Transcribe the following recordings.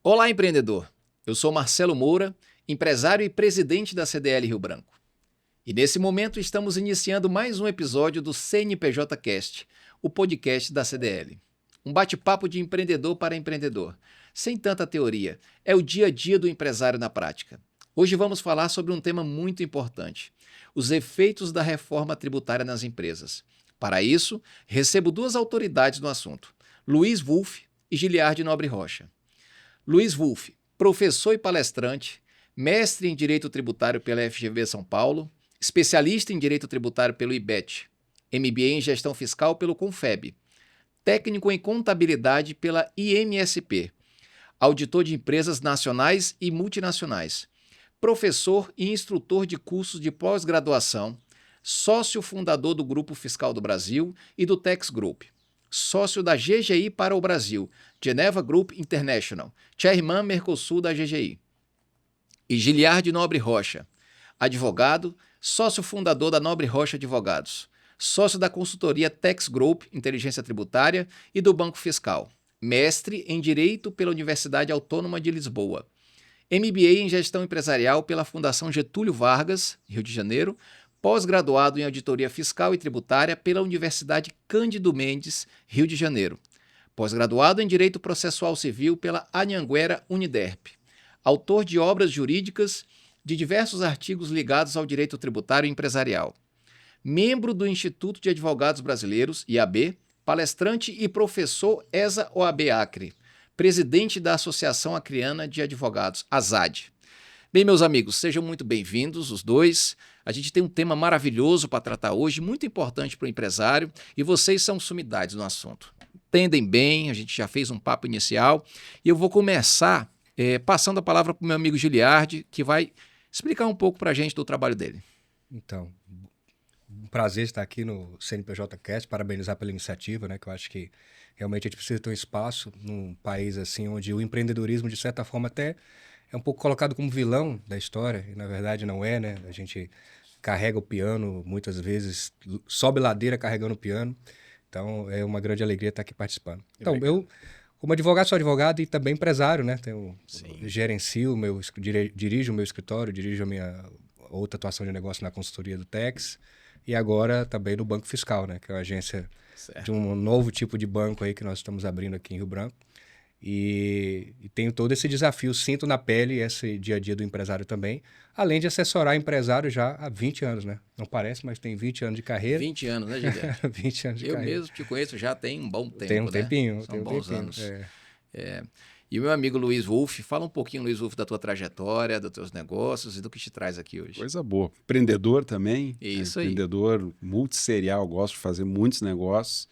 Olá, empreendedor! Eu sou Marcelo Moura, empresário e presidente da CDL Rio Branco. E nesse momento estamos iniciando mais um episódio do CNPJ Cast, o podcast da CDL. Um bate-papo de empreendedor para empreendedor, sem tanta teoria, é o dia a dia do empresário na prática. Hoje vamos falar sobre um tema muito importante, os efeitos da reforma tributária nas empresas. Para isso, recebo duas autoridades no assunto, Luiz Wolff e Giliardi Nobre Rocha. Luiz Wolff, professor e palestrante, mestre em Direito Tributário pela FGV São Paulo, especialista em Direito Tributário pelo IBET, MBA em Gestão Fiscal pelo Confeb, técnico em Contabilidade pela IMSP, auditor de empresas nacionais e multinacionais, professor e instrutor de cursos de pós-graduação, sócio fundador do Grupo Fiscal do Brasil e do Tax Group, sócio da GGI para o Brasil, Geneva Group International, chairman Mercosul da GGI. E Giliardi Nobre Rocha, advogado, sócio fundador da Nobre Rocha Advogados, sócio da consultoria Tax Group Inteligência Tributária e do Banco Fiscal, mestre em Direito pela Universidade Autônoma de Lisboa, MBA em Gestão Empresarial pela Fundação Getúlio Vargas, Rio de Janeiro, pós-graduado em Auditoria Fiscal e Tributária pela Universidade Cândido Mendes, Rio de Janeiro, pós-graduado em Direito Processual Civil pela Anhanguera Uniderp, autor de obras jurídicas de diversos artigos ligados ao direito tributário e empresarial, membro do Instituto de Advogados Brasileiros, IAB, palestrante e professor ESA OAB Acre, presidente da Associação Acreana de Advogados, ASAD. Bem, meus amigos, sejam muito bem-vindos, os dois. A gente tem um tema maravilhoso para tratar hoje, muito importante para o empresário, e vocês são sumidades no assunto. Entendem bem, a gente já fez um papo inicial, e eu vou começar passando a palavra para o meu amigo Giliardi, que vai explicar um pouco para a gente do trabalho dele. Então, um prazer estar aqui no CNPJ Cast, parabenizar pela iniciativa, né, que eu acho que realmente a gente precisa ter um espaço num país assim, onde o empreendedorismo, de certa forma, até é um pouco colocado como vilão da história, e na verdade não é, né? A gente carrega o piano, muitas vezes sobe ladeira carregando o piano, então é uma grande alegria estar aqui participando. Então, eu, como advogado, sou advogado e também empresário, né? Gerencio, dirijo o meu escritório, dirijo a minha outra atuação de negócio na consultoria do Tex e agora também no Banco Fiscal, né? Que é uma agência de um novo tipo de banco aí que nós estamos abrindo aqui em Rio Branco. E tenho todo esse desafio, sinto na pele esse dia a dia do empresário também, além de assessorar empresário já há 20 anos, né? Não parece, mas tem 20 anos de carreira. 20 anos, né, Giliardi? 20 anos de carreira. Eu mesmo te conheço já tem um bom tempo, tem um tempinho, né? São tem um bons tempinho, anos. E o meu amigo Luiz Wolff, fala um pouquinho, Luiz Wolff, da tua trajetória, dos teus negócios e do que te traz aqui hoje. Coisa boa. Empreendedor também. Isso aí. Empreendedor multisserial, gosto de fazer muitos negócios.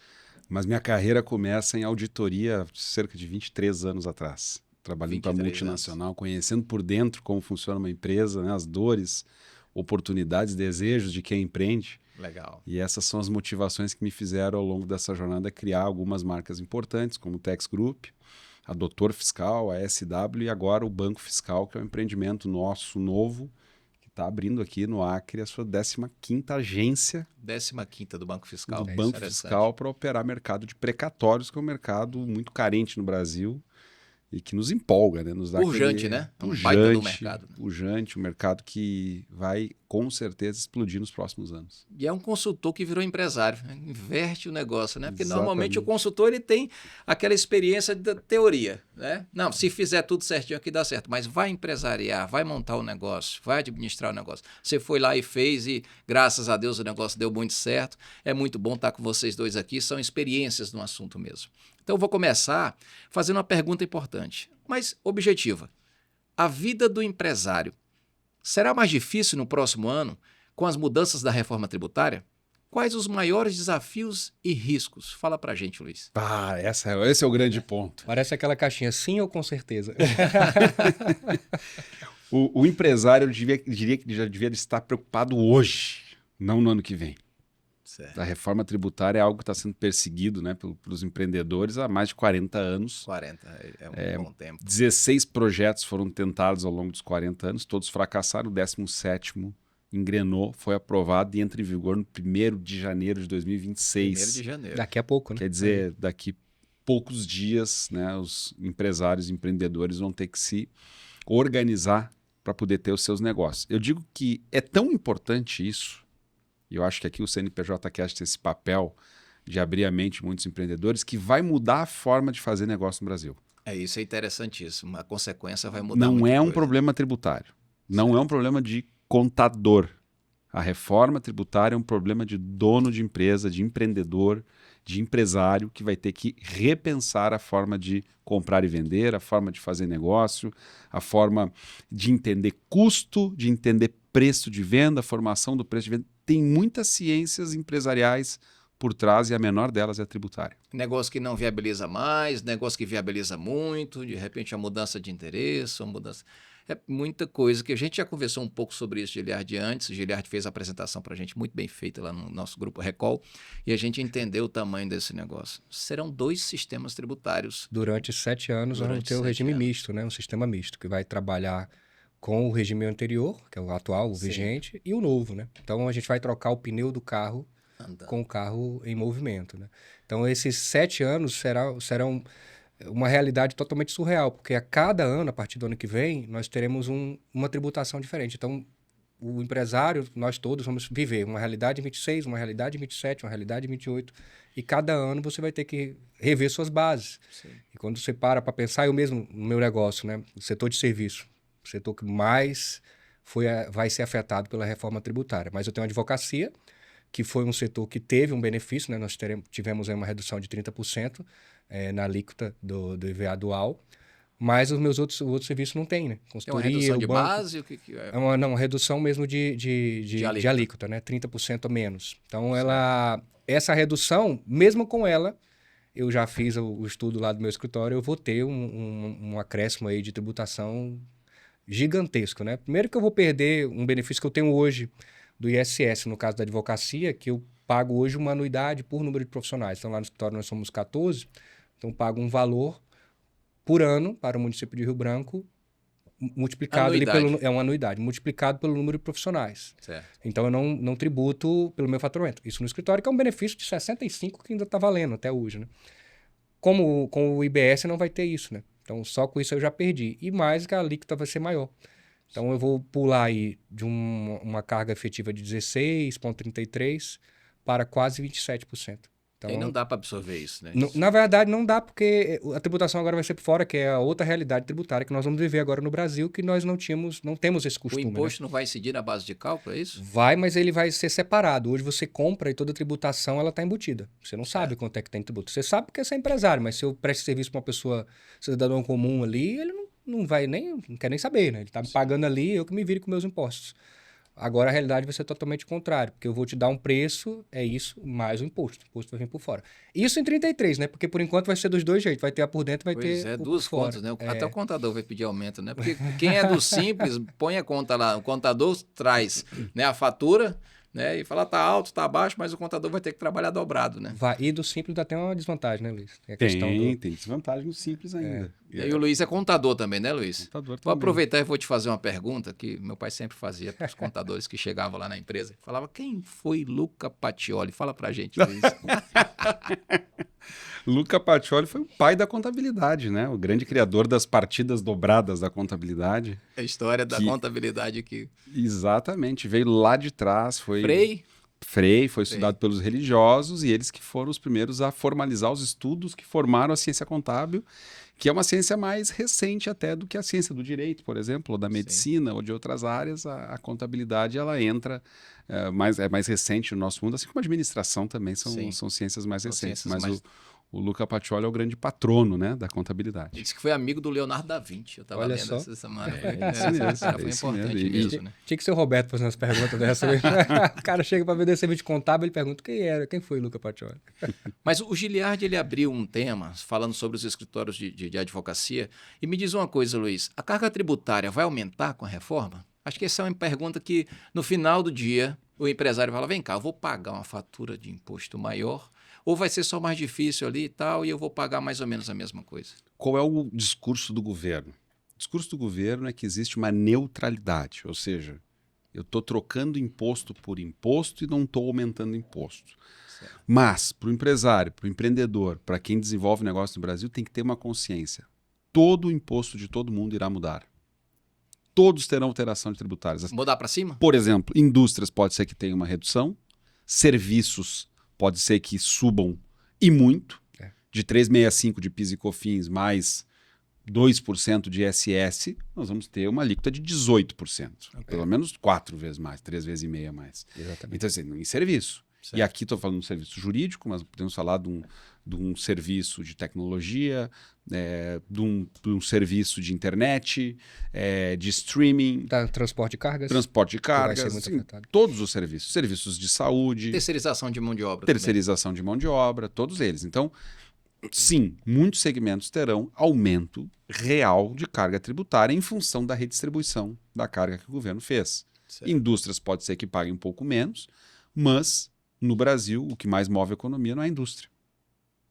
Mas minha carreira começa em auditoria cerca de 23 anos atrás. Trabalhando para multinacional, conhecendo por dentro como funciona uma empresa, né, as dores, oportunidades, desejos de quem empreende. Legal. E essas são as motivações que me fizeram ao longo dessa jornada criar algumas marcas importantes, como o Tax Group, a Doutor Fiscal, a SW e agora o Banco Fiscal, que é um empreendimento nosso novo, está abrindo aqui no Acre a sua 15ª agência. 15ª do Banco Fiscal. Do Banco Fiscal para operar mercado de precatórios, que é um mercado muito carente no Brasil e que nos empolga, né? Nos dá pujante, né? Um baita do mercado. Pujante, um mercado que vai com certeza explodir nos próximos anos. E é um consultor que virou empresário, né? Inverte o negócio, né? Porque Exatamente. Normalmente o consultor ele tem aquela experiência da teoria, né? Não, se fizer tudo certinho aqui dá certo, mas vai empresariar, vai montar o negócio, vai administrar o negócio. Você foi lá e fez e graças a Deus o negócio deu muito certo. É muito bom estar com vocês dois aqui, são experiências no assunto mesmo. Então eu vou começar fazendo uma pergunta importante, mas objetiva. A vida do empresário será mais difícil no próximo ano com as mudanças da reforma tributária? Quais os maiores desafios e riscos? Fala pra gente, Luiz. Esse é o grande ponto. Parece aquela caixinha, sim ou com certeza? O empresário, eu diria que já devia estar preocupado hoje, não no ano que vem. Certo. A reforma tributária é algo que está sendo perseguido, né, pelos empreendedores há mais de 40 anos. 40 é um bom tempo. 16 projetos foram tentados ao longo dos 40 anos, todos fracassaram. O 17º engrenou, foi aprovado e entra em vigor no 1º de janeiro de 2026. 1º de janeiro. Daqui a pouco, né? Quer dizer, daqui poucos dias, né, os empresários, empreendedores vão ter que se organizar para poder ter os seus negócios. Eu digo que é tão importante isso, e eu acho que aqui o CNPJ Cast tem esse papel de abrir a mente de muitos empreendedores, que vai mudar a forma de fazer negócio no Brasil. Isso é interessantíssimo. A consequência vai mudar Não muita é um coisa. problema tributário, não é um problema de contador. A reforma tributária é um problema de dono de empresa, de empreendedor, de empresário, que vai ter que repensar a forma de comprar e vender, a forma de fazer negócio, a forma de entender custo, de entender preço de venda, a formação do preço de venda. Tem muitas ciências empresariais por trás e a menor delas é a tributária. Negócio que não viabiliza mais, negócio que viabiliza muito, de repente a mudança de interesse, a mudança... É muita coisa que a gente já conversou um pouco sobre isso, Giliardi, antes. O Giliardi fez a apresentação para a gente muito bem feita lá no nosso grupo Recall e a gente entendeu o tamanho desse negócio. Serão 2 sistemas tributários. Durante 7 anos nós vamos ter o regime misto, né? Um sistema misto, que vai trabalhar com o regime anterior, que é o atual, o vigente, e o novo, né? Então a gente vai trocar o pneu do carro com o carro em movimento, né? Então esses 7 anos serão uma realidade totalmente surreal, porque a cada ano, a partir do ano que vem, nós teremos uma tributação diferente. Então, o empresário, nós todos vamos viver uma realidade em 26, uma realidade em 27, uma realidade em 28, e cada ano você vai ter que rever suas bases. Sim. E quando você para pensar, eu mesmo, no meu negócio, né, o setor de serviço, o setor que mais vai ser afetado pela reforma tributária. Mas eu tenho a advocacia, que foi um setor que teve um benefício, né? Nós tivemos aí uma redução de 30% na alíquota do IVA dual, mas os meus outros serviços não têm, né? É Consultoria, uma redução de banco, base? O que é? Uma redução mesmo de alíquota, né? 30% a menos. Então, essa redução, mesmo com ela, eu já fiz o estudo lá do meu escritório, eu vou ter um acréscimo aí de tributação gigantesco, né? Primeiro que eu vou perder um benefício que eu tenho hoje do ISS, no caso da advocacia, que eu pago hoje uma anuidade por número de profissionais. Então, lá no escritório nós somos 14, então pago um valor por ano para o município de Rio Branco, multiplicado ali é uma anuidade, multiplicado pelo número de profissionais. Certo. Então, eu não tributo pelo meu faturamento. Isso no escritório, que é um benefício de 65 que ainda está valendo até hoje, né? Com o IBS não vai ter isso, né? Então, só com isso eu já perdi. E mais que a alíquota vai ser maior. Então, eu vou pular aí de uma carga efetiva de 16,33% para quase 27%. Então, e não dá para absorver isso, né? Na verdade, não dá, porque a tributação agora vai ser por fora, que é a outra realidade tributária que nós vamos viver agora no Brasil, que nós não temos esse costume. O imposto, né? não vai incidir na base de cálculo, é isso? Vai, mas ele vai ser separado. Hoje você compra e toda a tributação ela está embutida. Você não sabe quanto é que tem tributo. Você sabe porque você é empresário, mas se eu presto serviço para uma pessoa, cidadão comum ali, ele não quer nem saber, né? Ele está me pagando ali, eu que me vire com meus impostos. Agora a realidade vai ser totalmente contrária, porque eu vou te dar um preço, é isso, mais o imposto. O imposto vai vir por fora. Isso em 33, né? Porque por enquanto vai ser dos dois jeitos. Vai ter a por dentro, vai ter o duas por contas, fora. né? Até o contador vai pedir aumento, né? Porque quem é do Simples, põe a conta lá. O contador traz, né, a fatura, né? E fala, tá alto, tá baixo, mas o contador vai ter que trabalhar dobrado, né? E do Simples ainda tem uma desvantagem, né, Luiz? Tem desvantagem no Simples ainda. E o Luiz é contador também, né, Luiz? Contador vou também. Aproveitar e vou te fazer uma pergunta que meu pai sempre fazia para os contadores que chegavam lá na empresa. Falava, quem foi Luca Pacioli? Fala pra gente, Luiz. Luca Pacioli foi o pai da contabilidade, né? O grande criador das partidas dobradas da contabilidade. A história da contabilidade aqui. Exatamente, veio lá de trás. Frei foi estudado pelos religiosos e eles que foram os primeiros a formalizar os estudos que formaram a ciência contábil, que é uma ciência mais recente até do que a ciência do direito, por exemplo, ou da medicina, ou de outras áreas. A contabilidade ela entra, é mais recente no nosso mundo, assim como a administração também são ciências mais recentes. Mas o Luca Pacioli é o grande patrono, né, da contabilidade. Ele disse que foi amigo do Leonardo da Vinci. Eu estava lendo essa semana. Foi importante mesmo, né? Tinha que ser o Roberto fazendo as perguntas dessa. O cara chega para vender serviço contábil, ele pergunta quem foi Luca Pacioli. Mas o Giliardi, ele abriu um tema falando sobre os escritórios de advocacia. E me diz uma coisa, Luiz, a carga tributária vai aumentar com a reforma? Acho que essa é uma pergunta que, no final do dia, o empresário fala, vem cá, eu vou pagar uma fatura de imposto maior, ou vai ser só mais difícil ali e tal, e eu vou pagar mais ou menos a mesma coisa? Qual é o discurso do governo? O discurso do governo é que existe uma neutralidade, ou seja, eu estou trocando imposto por imposto e não estou aumentando imposto. Certo. Mas, para o empresário, para o empreendedor, para quem desenvolve negócio no Brasil, tem que ter uma consciência. Todo o imposto de todo mundo irá mudar. Todos terão alterações tributárias. Mudar para cima? Por exemplo, indústrias pode ser que tenha uma redução, serviços pode ser que subam e muito, de 3,65% de PIS e COFINS mais 2% de ISS, nós vamos ter uma alíquota de 18%. Pelo menos 4 vezes mais, 3 vezes e meia mais. Exatamente. Então, assim, em serviço. Certo. E aqui estou falando de um serviço jurídico, mas podemos falar de um serviço de tecnologia, de um serviço de internet, de streaming. Transporte de cargas. Transporte de cargas, vai ser muito afetado. todos os serviços. Serviços de saúde. Terceirização de mão de obra. Terceirização de mão de obra, todos eles. Então, sim, muitos segmentos terão aumento real de carga tributária em função da redistribuição da carga que o governo fez. Certo. Indústrias pode ser que paguem um pouco menos, mas no Brasil o que mais move a economia não é a indústria,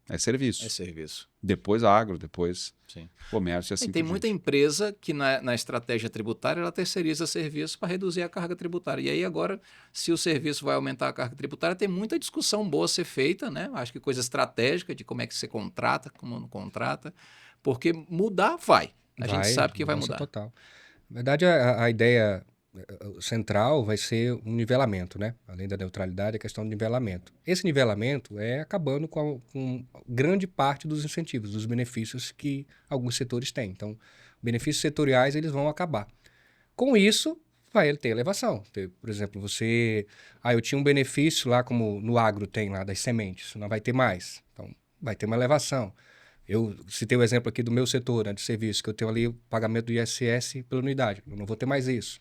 é serviço. É serviço. Depois agro, depois Sim. comércio e assim E tem por muita diante. empresa que na estratégia tributária ela terceiriza serviço para reduzir a carga tributária. E aí agora, se o serviço vai aumentar a carga tributária, tem muita discussão boa a ser feita, né? Acho que coisa estratégica de como é que você contrata, como não contrata, porque mudar vai. A gente sabe que vai mudança mudar. Total. Na verdade, a ideia central vai ser um nivelamento, né? Além da neutralidade, a questão do nivelamento. Esse nivelamento é acabando com grande parte dos incentivos, dos benefícios que alguns setores têm. Então, benefícios setoriais eles vão acabar. Com isso, vai ter elevação. Por exemplo, eu tinha um benefício lá, como no agro tem lá, das sementes, não vai ter mais. Então, vai ter uma elevação. Eu citei o exemplo aqui do meu setor, né, de serviço, que eu tenho ali o pagamento do ISS pela unidade. Eu não vou ter mais isso.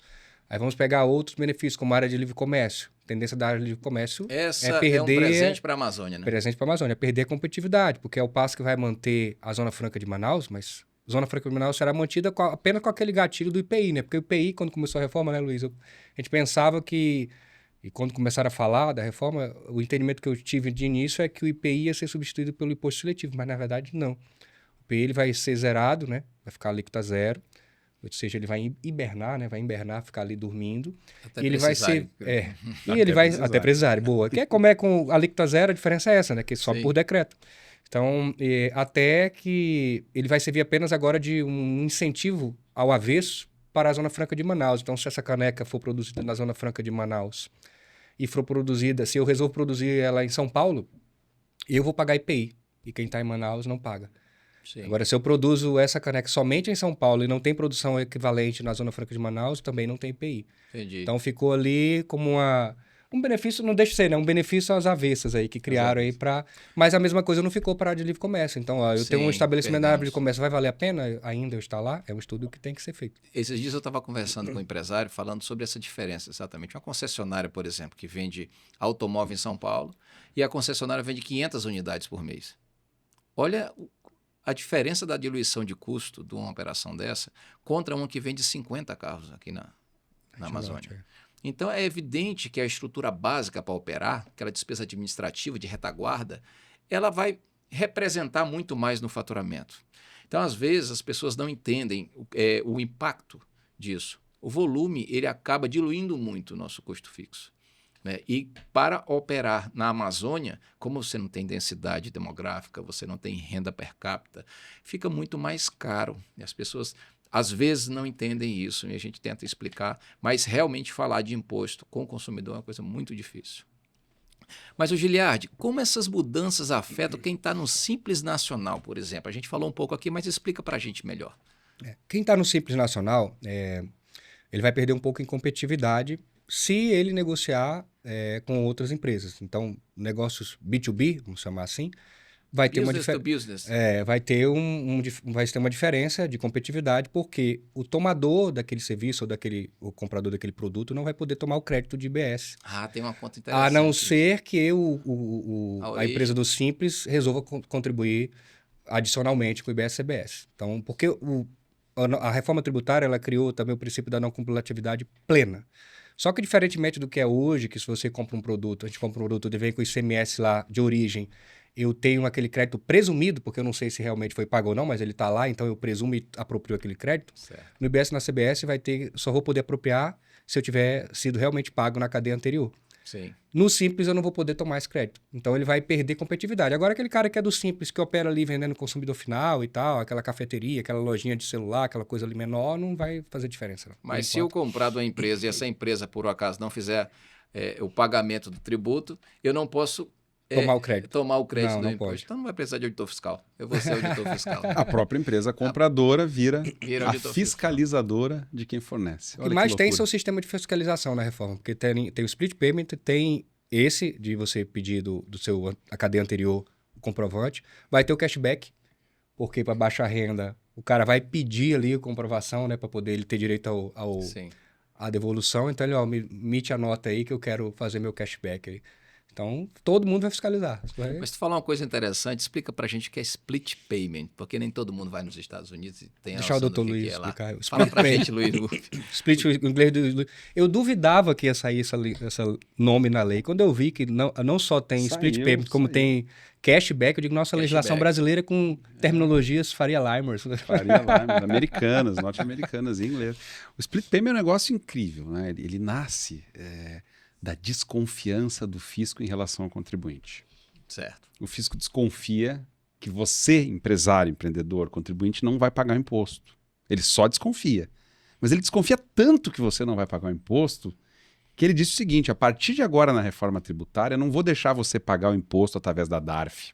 Aí vamos pegar outros benefícios, como a área de livre comércio. A tendência da área de livre comércio Essa é perder... é um presente para a Amazônia, né? Presente para a Amazônia, é perder a competitividade, porque é o passo que vai manter a Zona Franca de Manaus, mas a Zona Franca de Manaus será mantida apenas com aquele gatilho do IPI, né? Porque o IPI, quando começou a reforma, né, Luiz? A gente pensava que, e quando começaram a falar da reforma, o entendimento que eu tive de início é que o IPI ia ser substituído pelo imposto seletivo, mas na verdade não. O IPI ele vai ser zerado, né? Vai ficar alíquota zero. Ou seja, ele vai hibernar, né? Vai hibernar, ficar ali dormindo. Até E ele vai ser... E ele vai... precisar. Até precisar, boa. Que é como é com a alíquota zero, a diferença é essa, né? Que sobe Sim. por decreto. Então, até que ele vai servir apenas agora de um incentivo ao avesso para a Zona Franca de Manaus. Então, se essa caneca for produzida na Zona Franca de Manaus e for produzida... Se eu resolvo produzir ela em São Paulo, eu vou pagar IPI. E quem está em Manaus não paga. Sim. Agora, se eu produzo essa caneca somente em São Paulo e não tem produção equivalente na Zona Franca de Manaus, também não tem IPI. Entendi. Então, ficou ali como um benefício, não deixa de ser, né? Um benefício às avessas aí, que criaram aí para... Mas a mesma coisa não ficou para a área de livre comércio. Então, ó, eu tenho um Sim, estabelecimento na área de perdemos. livre comércio, vai valer a pena ainda eu estar lá? É um estudo que tem que ser feito. Esses dias eu estava conversando com um empresário falando sobre essa diferença, exatamente. Uma concessionária, por exemplo, que vende automóvel em São Paulo e a concessionária vende 500 unidades por mês. Olha a diferença da diluição de custo de uma operação dessa contra uma que vende 50 carros aqui na Amazônia. Então, é evidente que a estrutura básica para operar, aquela despesa administrativa de retaguarda, ela vai representar muito mais no faturamento. Então, às vezes, as pessoas não entendem o impacto disso. O volume ele acaba diluindo muito o nosso custo fixo. Né? E para operar na Amazônia, como você não tem densidade demográfica, você não tem renda per capita, fica muito mais caro. E as pessoas, às vezes, não entendem isso e a gente tenta explicar, mas realmente falar de imposto com o consumidor é uma coisa muito difícil. Mas, o Giliardi, como essas mudanças afetam quem está no Simples Nacional, por exemplo? A gente falou um pouco aqui, mas explica para a gente melhor. Quem está no Simples Nacional, ele vai perder um pouco em competitividade se ele negociar com outras empresas. Então, negócios B2B, vamos chamar assim, vai ter Business to business. vai ter uma diferença de competitividade, porque o tomador daquele serviço ou o comprador daquele produto não vai poder tomar o crédito de IBS. Ah, tem uma conta interessante. A não ser que a empresa do Simples resolva contribuir adicionalmente com o IBS-CBS. Então, porque a reforma tributária ela criou também o princípio da não cumulatividade plena. Só que, diferentemente do que é hoje, que se você compra um produto, a gente compra um produto e vem com o ICMS lá de origem, eu tenho aquele crédito presumido, porque eu não sei se realmente foi pago ou não, mas ele está lá, então eu presumo e aproprio aquele crédito. Certo. No IBS e na CBS só vou poder apropriar se eu tiver sido realmente pago na cadeia anterior. Sim. No Simples eu não vou poder tomar esse crédito. Então ele vai perder competitividade. Agora aquele cara que é do Simples, que opera ali vendendo consumidor final e tal, aquela cafeteria, aquela lojinha de celular, aquela coisa ali menor, não vai fazer diferença. Não. Mas se eu comprar de uma empresa e essa empresa, por um acaso, não fizer o pagamento do tributo, eu não posso Tomar o crédito. Tomar o crédito Não, do não imposto. pode. Então não vai precisar de auditor fiscal. Eu vou ser auditor fiscal. A própria empresa compradora vira a auditor fiscalizadora de quem fornece. O que mais tem são o sistema de fiscalização na reforma, porque tem o split payment, tem esse de você pedir a cadeia anterior o comprovante, vai ter o cashback, porque para baixa renda o cara vai pedir ali a comprovação, né, para poder ele ter direito à devolução. Então ele, me emite a nota aí que eu quero fazer meu cashback aí. Então, todo mundo vai fiscalizar. Mas tu falou uma coisa interessante, explica pra gente o que é split payment, porque nem todo mundo vai nos Estados Unidos e tem a Deixar o noção doutor do Luiz que é lá. explicar. Fala pra gente, Luiz. Split, o inglês do Luiz. Eu duvidava que ia sair esse nome na lei. Quando eu vi que não só tem split payment, como tem cashback, eu digo, nossa, a legislação brasileira com terminologias Faria Limers. Faria Limers, americanas, norte-americanas, em inglês. O split payment é um negócio incrível, né? Ele nasce da desconfiança do fisco em relação ao contribuinte. Certo. O fisco desconfia que você, empresário, empreendedor, contribuinte, não vai pagar o imposto. Ele só desconfia. Mas ele desconfia tanto que você não vai pagar o imposto que ele disse o seguinte: a partir de agora na reforma tributária, eu não vou deixar você pagar o imposto através da DARF.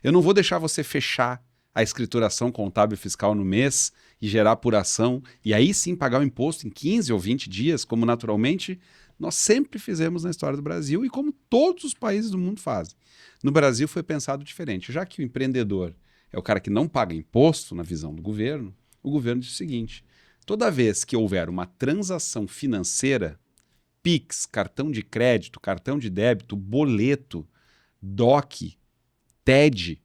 Eu não vou deixar você fechar a escrituração contábil e fiscal no mês e gerar apuração e aí sim pagar o imposto em 15 ou 20 dias, como naturalmente nós sempre fizemos na história do Brasil e como todos os países do mundo fazem. No Brasil foi pensado diferente. Já que o empreendedor é o cara que não paga imposto na visão do governo, o governo diz o seguinte: toda vez que houver uma transação financeira, Pix, cartão de crédito, cartão de débito, boleto, DOC, TED,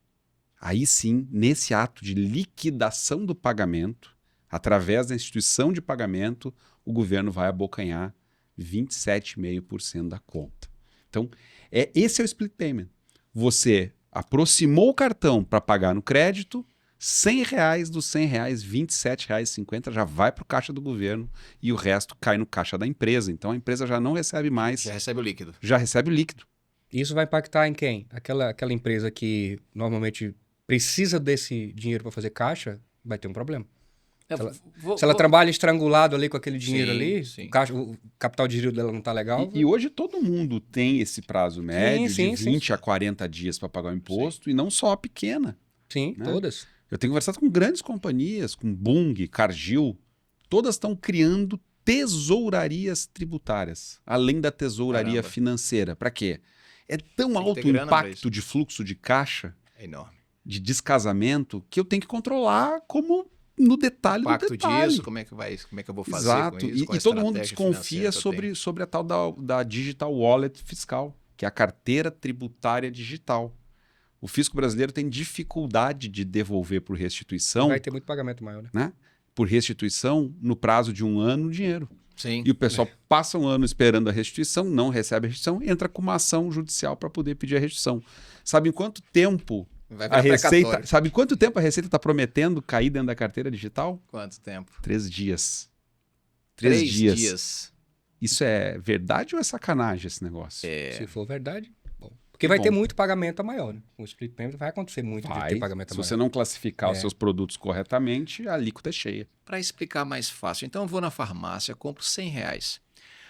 aí sim, nesse ato de liquidação do pagamento, através da instituição de pagamento, o governo vai abocanhar 27,5% da conta. Então, esse é o split payment. Você aproximou o cartão para pagar no crédito, R$100 dos R$100, R$27,50 já vai para o caixa do governo e o resto cai no caixa da empresa. Então, a empresa já não recebe mais. Já recebe o líquido. Já recebe o líquido. Isso vai impactar em quem? Aquela empresa que normalmente precisa desse dinheiro para fazer caixa, vai ter um problema. Se ela trabalha estrangulado ali com aquele dinheiro o capital de giro dela não está legal. E hoje todo mundo tem esse prazo médio de 20 a 40 dias para pagar o imposto, e não só a pequena. Sim, né? Todas. Eu tenho conversado com grandes companhias, com Bung, Cargill, todas estão criando tesourarias tributárias, além da tesouraria financeira. Para quê? É tão alto o impacto de fluxo de caixa, enorme, de descasamento, que eu tenho que controlar como no detalhe do detalhe. Disso, como é que eu vou fazer Exato. com isso? E todo mundo desconfia sobre a tal da Digital Wallet fiscal, que é a carteira tributária digital. O fisco brasileiro tem dificuldade de devolver por restituição. Vai ter muito pagamento maior, né? Por restituição no prazo de 1 ano o dinheiro. Sim. E o pessoal passa 1 ano esperando a restituição, não recebe a restituição, entra com uma ação judicial para poder pedir a restituição. Sabe em quanto tempo a Receita está prometendo cair dentro da carteira digital? Quanto tempo? 3 dias. 3 dias. Isso é verdade ou é sacanagem esse negócio? Se for verdade, bom. Porque vai ter muito pagamento maior, né? O split payment vai acontecer muito de ter pagamento maior. Se você não classificar os seus produtos corretamente, a alíquota é cheia. Para explicar mais fácil, então eu vou na farmácia, compro R$100.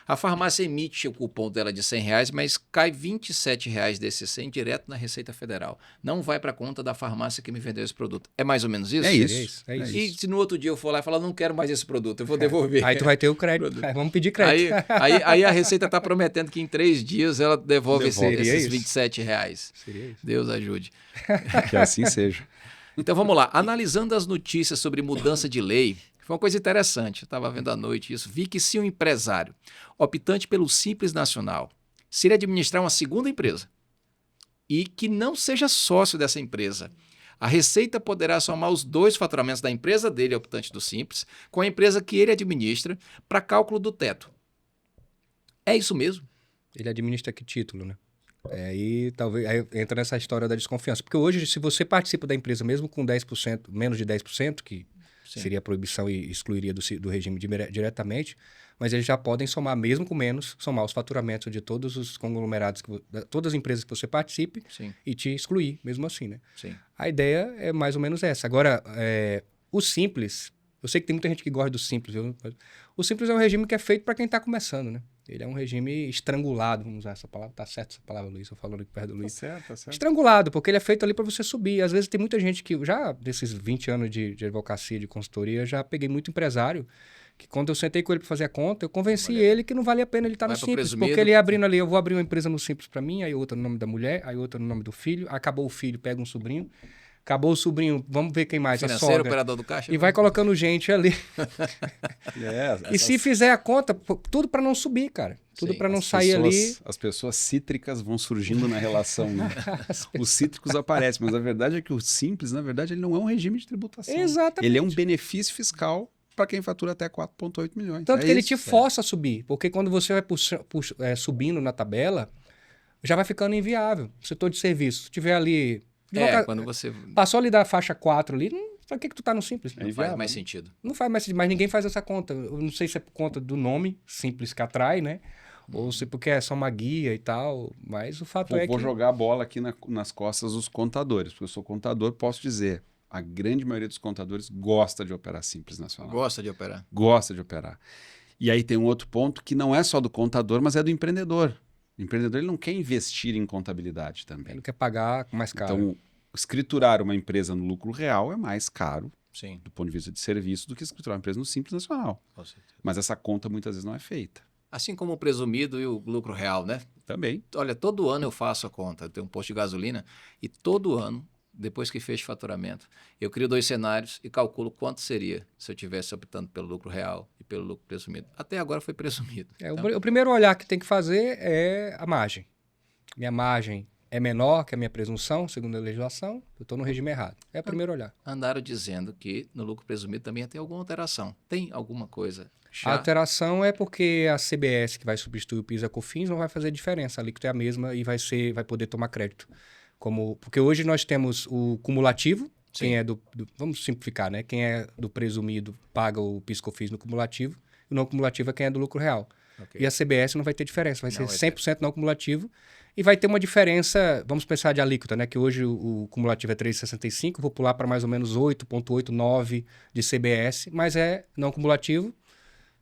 A farmácia emite o cupom dela de R$100, mas cai R$27 desses 100 direto na Receita Federal. Não vai para a conta da farmácia que me vendeu esse produto. É mais ou menos isso? É isso. E se no outro dia eu for lá e falar, não quero mais esse produto, eu vou devolver. Aí tu vai ter o crédito. Vamos pedir crédito. Aí a Receita está prometendo que em 3 dias ela devolve esses R$27. Seria isso. Deus ajude. Que assim seja. Então vamos lá. Analisando as notícias sobre mudança de lei, foi uma coisa interessante. Eu estava vendo à noite isso. Vi que se um empresário optante pelo Simples Nacional se ele administrar uma segunda empresa e que não seja sócio dessa empresa, a Receita poderá somar os 2 faturamentos da empresa dele, optante do Simples, com a empresa que ele administra para cálculo do teto. É isso mesmo? Ele administra que título, né? Aí entra nessa história da desconfiança. Porque hoje, se você participa da empresa mesmo com 10%, menos de 10%, que seria a proibição e excluiria do regime diretamente, mas eles já podem somar, mesmo com menos, somar os faturamentos de todos os conglomerados, todas as empresas que você participe Sim. e te excluir, mesmo assim, né? Sim. A ideia é mais ou menos essa. Agora, o Simples, eu sei que tem muita gente que gosta do Simples, viu? O Simples é um regime que é feito para quem está começando, né? Ele é um regime estrangulado, vamos usar essa palavra. Tá certo essa palavra, Luiz? Eu falando aqui perto do Luiz. Tá certo, tá certo. Estrangulado, porque ele é feito ali para você subir. Às vezes tem muita gente que, já desses 20 anos de advocacia, de consultoria, já peguei muito empresário, que quando eu sentei com ele para fazer a conta, eu convenci ele que não valia a pena ele estar no Simples. Presumido. Porque ele ia abrindo ali, eu vou abrir uma empresa no Simples para mim, aí outra no nome da mulher, aí outra no nome do filho, acabou o filho, pega um sobrinho. Acabou o sobrinho, vamos ver quem mais, Financeiro, a sogra. operador do caixa. E vai colocando gente ali. E se fizer a conta, tudo para não subir, cara. Tudo para não sair ali. As pessoas cítricas vão surgindo na relação, né? Os cítricos aparecem, mas a verdade é que o Simples, na verdade, ele não é um regime de tributação. Exatamente. Ele é um benefício fiscal para quem fatura até 4,8 milhões. Tanto que ele te força a subir, porque quando você vai subindo na tabela, já vai ficando inviável. Setor de serviço, se tiver ali... quando você... Passou ali da faixa 4 ali, pra que tu tá no Simples? Não faz mais sentido. Não faz mais sentido, mas ninguém faz essa conta. Eu não sei se é por conta do nome Simples que atrai, né? Ou se porque é só uma guia e tal, mas o fato é que... Vou jogar a bola aqui nas costas dos contadores, porque eu sou contador, posso dizer, a grande maioria dos contadores gosta de operar Simples Nacional. Gosta de operar. Gosta de operar. E aí tem um outro ponto que não é só do contador, mas é do empreendedor. O empreendedor ele não quer investir em contabilidade também. Ele não quer pagar mais caro. Então, escriturar uma empresa no lucro real é mais caro, Sim. do ponto de vista de serviço, do que escriturar uma empresa no Simples Nacional. Com certeza. Mas essa conta muitas vezes não é feita. Assim como o presumido e o lucro real, né? Também. Olha, todo ano eu faço a conta. Eu tenho um posto de gasolina e todo ano, depois que fecho o faturamento, eu crio 2 cenários e calculo quanto seria se eu estivesse optando pelo lucro real e pelo lucro presumido. Até agora foi presumido. O primeiro olhar que tem que fazer é a margem. Minha margem é menor que a minha presunção, segundo a legislação, eu estou no regime errado. É o primeiro olhar. Andaram dizendo que no lucro presumido também tem alguma alteração. Tem alguma coisa? A alteração é porque a CBS, que vai substituir o PIS e a COFINS, não vai fazer diferença. A alíquota é a mesma e vai poder tomar crédito. Porque hoje nós temos o cumulativo, Sim. quem é vamos simplificar, né? Quem é do presumido paga o PIS e COFINS no cumulativo, e o não cumulativo é quem é do lucro real. Okay. E a CBS não vai ter diferença, vai ser 100% não cumulativo. E vai ter uma diferença, vamos pensar de alíquota, né? Que hoje o cumulativo é 3,65, vou pular para mais ou menos 8,89 de CBS, mas é não cumulativo.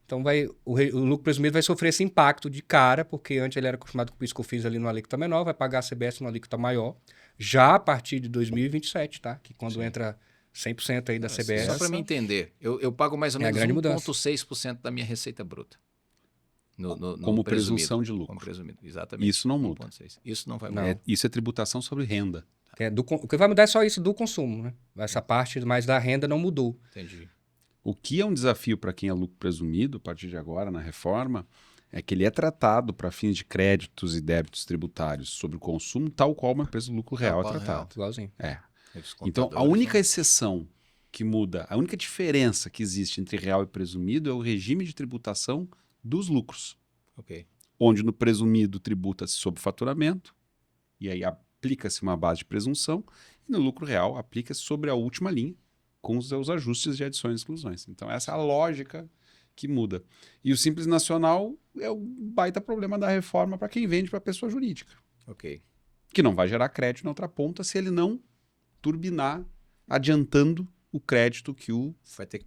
Então o lucro presumido vai sofrer esse impacto de cara, porque antes ele era acostumado com o PIS e COFINS ali no alíquota menor, vai pagar a CBS no alíquota maior, já a partir de 2027, tá? Que quando entra 100% aí da CBS... Só para me entender, eu pago mais ou menos 1,6% da minha receita bruta. Como presunção de lucro. Como presumido, exatamente. Isso não muda. 1,6. Isso não vai mudar. Isso é tributação sobre renda. O que vai mudar é só isso do consumo, né? Essa parte mais da renda não mudou. Entendi. O que é um desafio para quem é lucro presumido, a partir de agora, na reforma, é que ele é tratado para fins de créditos e débitos tributários sobre o consumo, tal qual uma empresa de lucro real é tratado. Igualzinho. Então, a única exceção que muda, a única diferença que existe entre real e presumido é o regime de tributação dos lucros. Okay. Onde no presumido tributa-se sobre faturamento, e aí aplica-se uma base de presunção, e no lucro real aplica-se sobre a última linha, com os seus ajustes de adições e exclusões. Então, essa é a lógica que muda. E o Simples Nacional é o baita problema da reforma para quem vende para a pessoa jurídica. Ok. Que não vai gerar crédito na outra ponta se ele não turbinar adiantando o crédito que o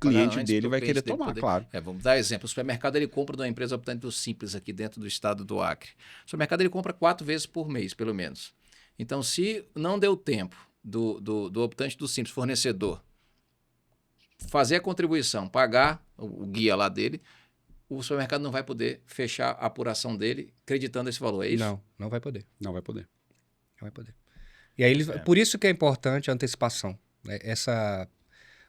cliente dele vai querer tomar, claro. Vamos dar exemplo. O supermercado ele compra de uma empresa optante do Simples aqui dentro do estado do Acre. O supermercado ele compra 4 vezes por mês, pelo menos. Então, se não deu tempo do optante do Simples, fornecedor, fazer a contribuição, pagar o guia lá dele, o supermercado não vai poder fechar a apuração dele acreditando esse valor, é isso? Não vai poder. Não vai poder. Não vai poder. E aí, por isso que é importante a antecipação. Né? Essa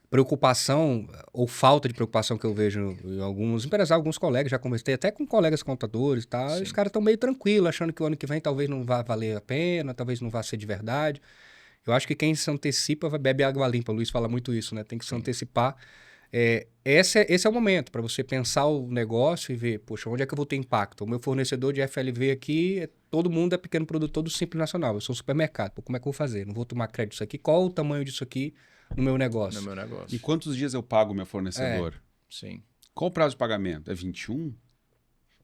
preocupação ou falta de preocupação que eu vejo em alguns empresários, alguns colegas, já conversei até com colegas contadores e tal, e os caras estão meio tranquilos, achando que o ano que vem talvez não vá valer a pena, talvez não vá ser de verdade. Eu acho que quem se antecipa vai beber água limpa. O Luiz fala muito isso, né? Tem que se antecipar. Esse é o momento para você pensar o negócio e ver, poxa, onde é que eu vou ter impacto? O meu fornecedor de FLV aqui, todo mundo é pequeno produtor do Simples Nacional. Eu sou um supermercado. Pô, como é que eu vou fazer? Não vou tomar crédito disso aqui. Qual o tamanho disso aqui no meu negócio? No meu negócio. E quantos dias eu pago o meu fornecedor? Sim. Qual o prazo de pagamento? É 21?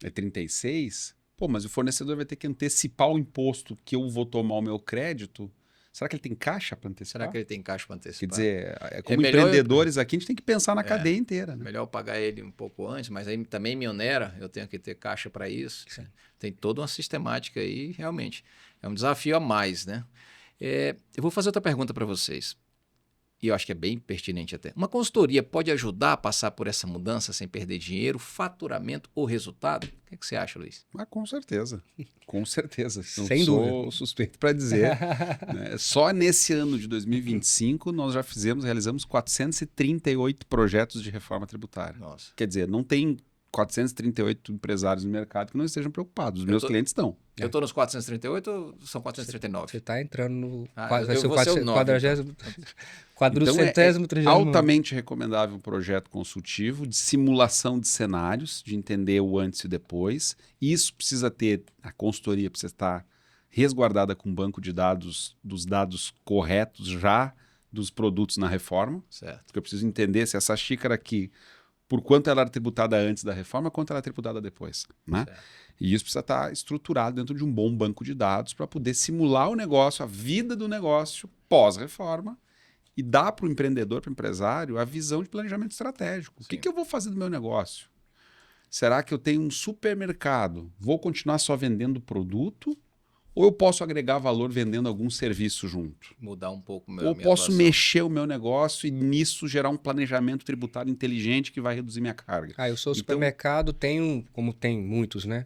É 36? Pô, mas o fornecedor vai ter que antecipar o imposto que eu vou tomar o meu crédito. Será que ele tem caixa para antecipar? Será que ele tem caixa para antecipar? Quer dizer, como empreendedores aqui, a gente tem que pensar na cadeia inteira. Né? Melhor eu pagar ele um pouco antes, mas aí também me onera, eu tenho que ter caixa para isso. Sim. Tem toda uma sistemática aí, realmente. É um desafio a mais, né? Eu vou fazer outra pergunta para vocês. E eu acho que é bem pertinente até. Uma consultoria pode ajudar a passar por essa mudança sem perder dinheiro, faturamento ou resultado? O que é que você acha, Luiz? Com certeza. Com certeza. Sem dúvida. Sou suspeito para dizer. Né? Só nesse ano de 2025 nós já realizamos 438 projetos de reforma tributária. Nossa. Quer dizer, não tem 438 empresários no mercado que não estejam preocupados. Os meus clientes estão. Eu estou nos 438 ou são 439? Você está entrando no... vai ser o 440º. Então, é altamente recomendável um projeto consultivo de simulação de cenários, de entender o antes e o depois. Isso precisa ter, a consultoria precisa estar resguardada com um banco de dados, dos dados corretos já dos produtos na reforma. Certo. Porque eu preciso entender se essa xícara aqui, por quanto ela era tributada antes da reforma, quanto ela é tributada depois. Né? E isso precisa estar estruturado dentro de um bom banco de dados para poder simular o negócio, a vida do negócio pós-reforma e dar para o empreendedor, para o empresário, a visão de planejamento estratégico. O que eu vou fazer do meu negócio? Será que eu tenho um supermercado? Vou continuar só vendendo produto? Ou eu posso agregar valor vendendo algum serviço junto? Mudar um pouco Ou posso mexer o meu negócio e nisso gerar um planejamento tributário inteligente que vai reduzir minha carga? Eu sou supermercado, tenho, como tem muitos, né?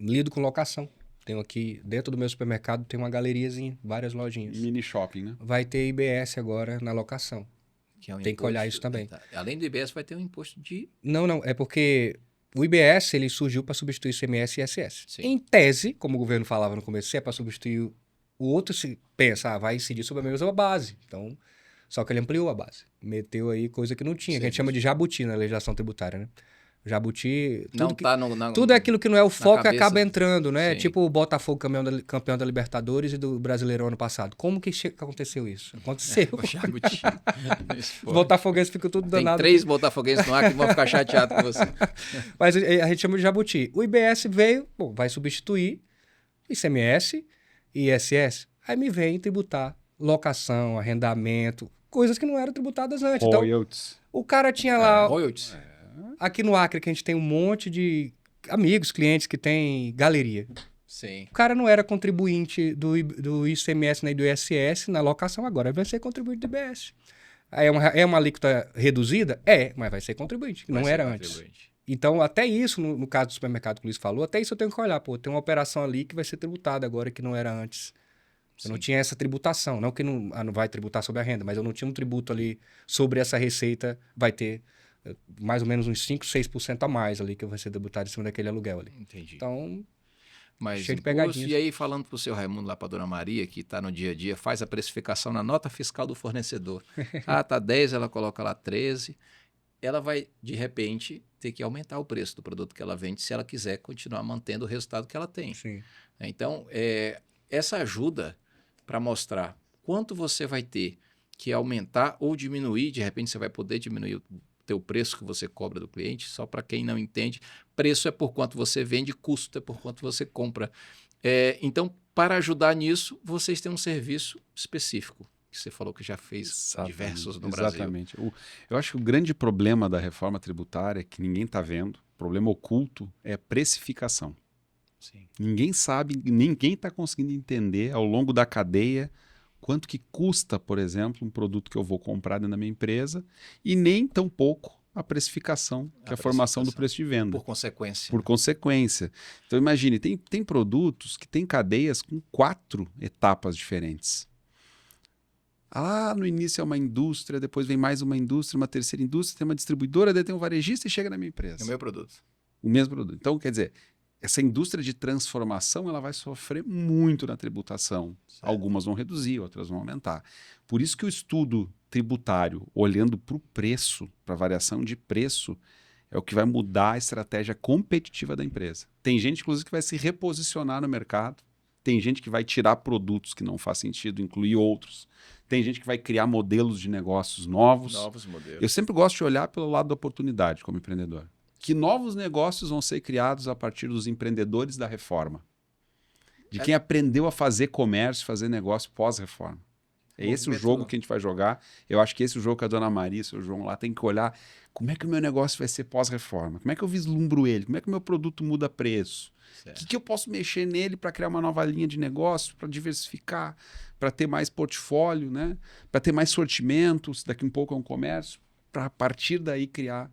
Lido com locação. Tenho aqui, dentro do meu supermercado, tem uma galeriazinha, várias lojinhas. Mini shopping, né? Vai ter IBS agora na locação. Tem que olhar isso também. Além do IBS, vai ter um imposto de... Não. É porque o IBS ele surgiu para substituir ICMS e ISS. Sim. Em tese, como o governo falava no começo, se é para substituir o outro, se pensa, vai incidir sobre a mesma base. Então, só que ele ampliou a base. Meteu aí coisa que não tinha, que a gente chama de jabuti na legislação tributária, né? Jabuti... Tudo aquilo que não é o foco acaba entrando, né? Sim. Tipo o Botafogo campeão da Libertadores e do Brasileirão ano passado. Como que aconteceu isso? Aconteceu. O Jabuti. Os botafoguenses ficam tudo danados. Tem 3 botafoguenses no ar que vão ficar chateados com você. Mas a gente chama de Jabuti. O IBS veio, vai substituir ICMS e ISS. Aí me vem tributar locação, arrendamento, coisas que não eram tributadas antes. Royalties. Então, o cara tinha lá... Royalties. Aqui no Acre, que a gente tem um monte de amigos, clientes que tem galeria. Sim. O cara não era contribuinte do ICMS nem do ISS na locação, agora vai ser contribuinte do IBS. É uma alíquota reduzida? mas vai ser contribuinte, não era antes. Então, até isso, no caso do supermercado que o Luiz falou, até isso eu tenho que olhar. Tem uma operação ali que vai ser tributada agora que não era antes. Eu não tinha essa tributação. Não que não vai tributar sobre a renda, mas eu não tinha um tributo ali sobre essa receita, vai ter... mais ou menos uns 5, 6% a mais ali que vai ser tributado em cima daquele aluguel ali. Entendi. Então, mas cheio de pegadinhas. E aí, falando para o seu Raimundo lá para a Dona Maria, que está no dia a dia, faz a precificação na nota fiscal do fornecedor. Tá 10, ela coloca lá 13. Ela vai, de repente, ter que aumentar o preço do produto que ela vende se ela quiser continuar mantendo o resultado que ela tem. Sim. Então, essa ajuda para mostrar quanto você vai ter que aumentar ou diminuir, de repente você vai poder diminuir o teu preço que você cobra do cliente, só para quem não entende, preço é por quanto você vende, custo é por quanto você compra. Então, para ajudar nisso, vocês têm um serviço específico, que você falou que já fez diversos no Brasil. Exatamente. Eu acho que o grande problema da reforma tributária, que ninguém está vendo, o problema oculto, é a precificação. Sim. Ninguém sabe, ninguém está conseguindo entender ao longo da cadeia quanto que custa, por exemplo, um produto que eu vou comprar dentro da minha empresa e nem tão pouco a precificação, que é a formação do preço de venda. Por consequência. Por consequência. Então, imagine, tem produtos que têm cadeias com 4 etapas diferentes. No início é uma indústria, depois vem mais uma indústria, uma terceira indústria, tem uma distribuidora, daí tem um varejista e chega na minha empresa. É o meu produto. O mesmo produto. Então, quer dizer, essa indústria de transformação ela vai sofrer muito na tributação. Certo. Algumas vão reduzir, outras vão aumentar. Por isso que o estudo tributário, olhando para o preço, para a variação de preço, é o que vai mudar a estratégia competitiva da empresa. Tem gente, inclusive, que vai se reposicionar no mercado. Tem gente que vai tirar produtos que não faz sentido, incluir outros. Tem gente que vai criar modelos de negócios novos. Novos modelos. Eu sempre gosto de olhar pelo lado da oportunidade como empreendedor. Que novos negócios vão ser criados a partir dos empreendedores da reforma? De quem aprendeu a fazer comércio, fazer negócio pós-reforma. É esse o jogo que a gente vai jogar. Eu acho que esse é o jogo que a dona Maria, o seu João lá, tem que olhar como é que o meu negócio vai ser pós-reforma. Como é que eu vislumbro ele? Como é que o meu produto muda preço? O que eu posso mexer nele para criar uma nova linha de negócio, para diversificar, para ter mais portfólio, né? Para ter mais sortimentos, daqui um pouco é um comércio, para a partir daí criar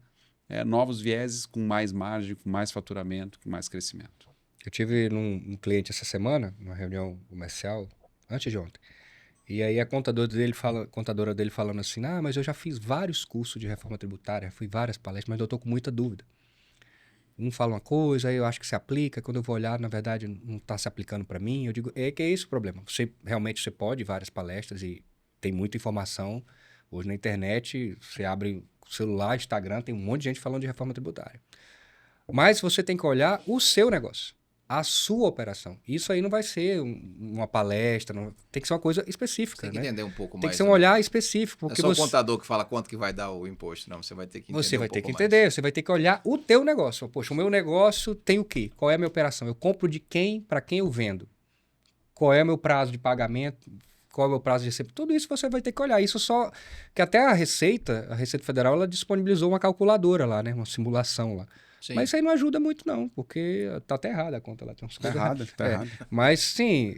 novos vieses com mais margem, com mais faturamento, com mais crescimento. Eu tive um cliente essa semana, numa reunião comercial, antes de ontem. E aí a contadora dele falando assim, mas eu já fiz vários cursos de reforma tributária, fui várias palestras, mas eu estou com muita dúvida. Um fala uma coisa, aí eu acho que se aplica, quando eu vou olhar, na verdade, não está se aplicando para mim. Eu digo, que é esse o problema. Você pode ir várias palestras e tem muita informação. Hoje na internet, você abre o celular, Instagram, tem um monte de gente falando de reforma tributária. Mas você tem que olhar o seu negócio. A sua operação. Isso aí não vai ser uma palestra, tem que ser uma coisa específica. Tem que entender um pouco mais. Tem que ser um olhar específico. Porque não é só o contador que fala quanto que vai dar o imposto, não. Você vai ter que entender. Você vai ter que entender, você vai ter que olhar o teu negócio. Poxa, o meu negócio tem o quê? Qual é a minha operação? Eu compro de quem, para quem eu vendo? Qual é o meu prazo de pagamento? Qual é o meu prazo de recebimento? Tudo isso você vai ter que olhar. Isso só... que até a Receita Federal, ela disponibilizou uma calculadora lá, né? Uma simulação lá. Sim. Mas isso aí não ajuda muito, não, porque tá até errada a conta lá. Tem uns tá errada. Mas, sim,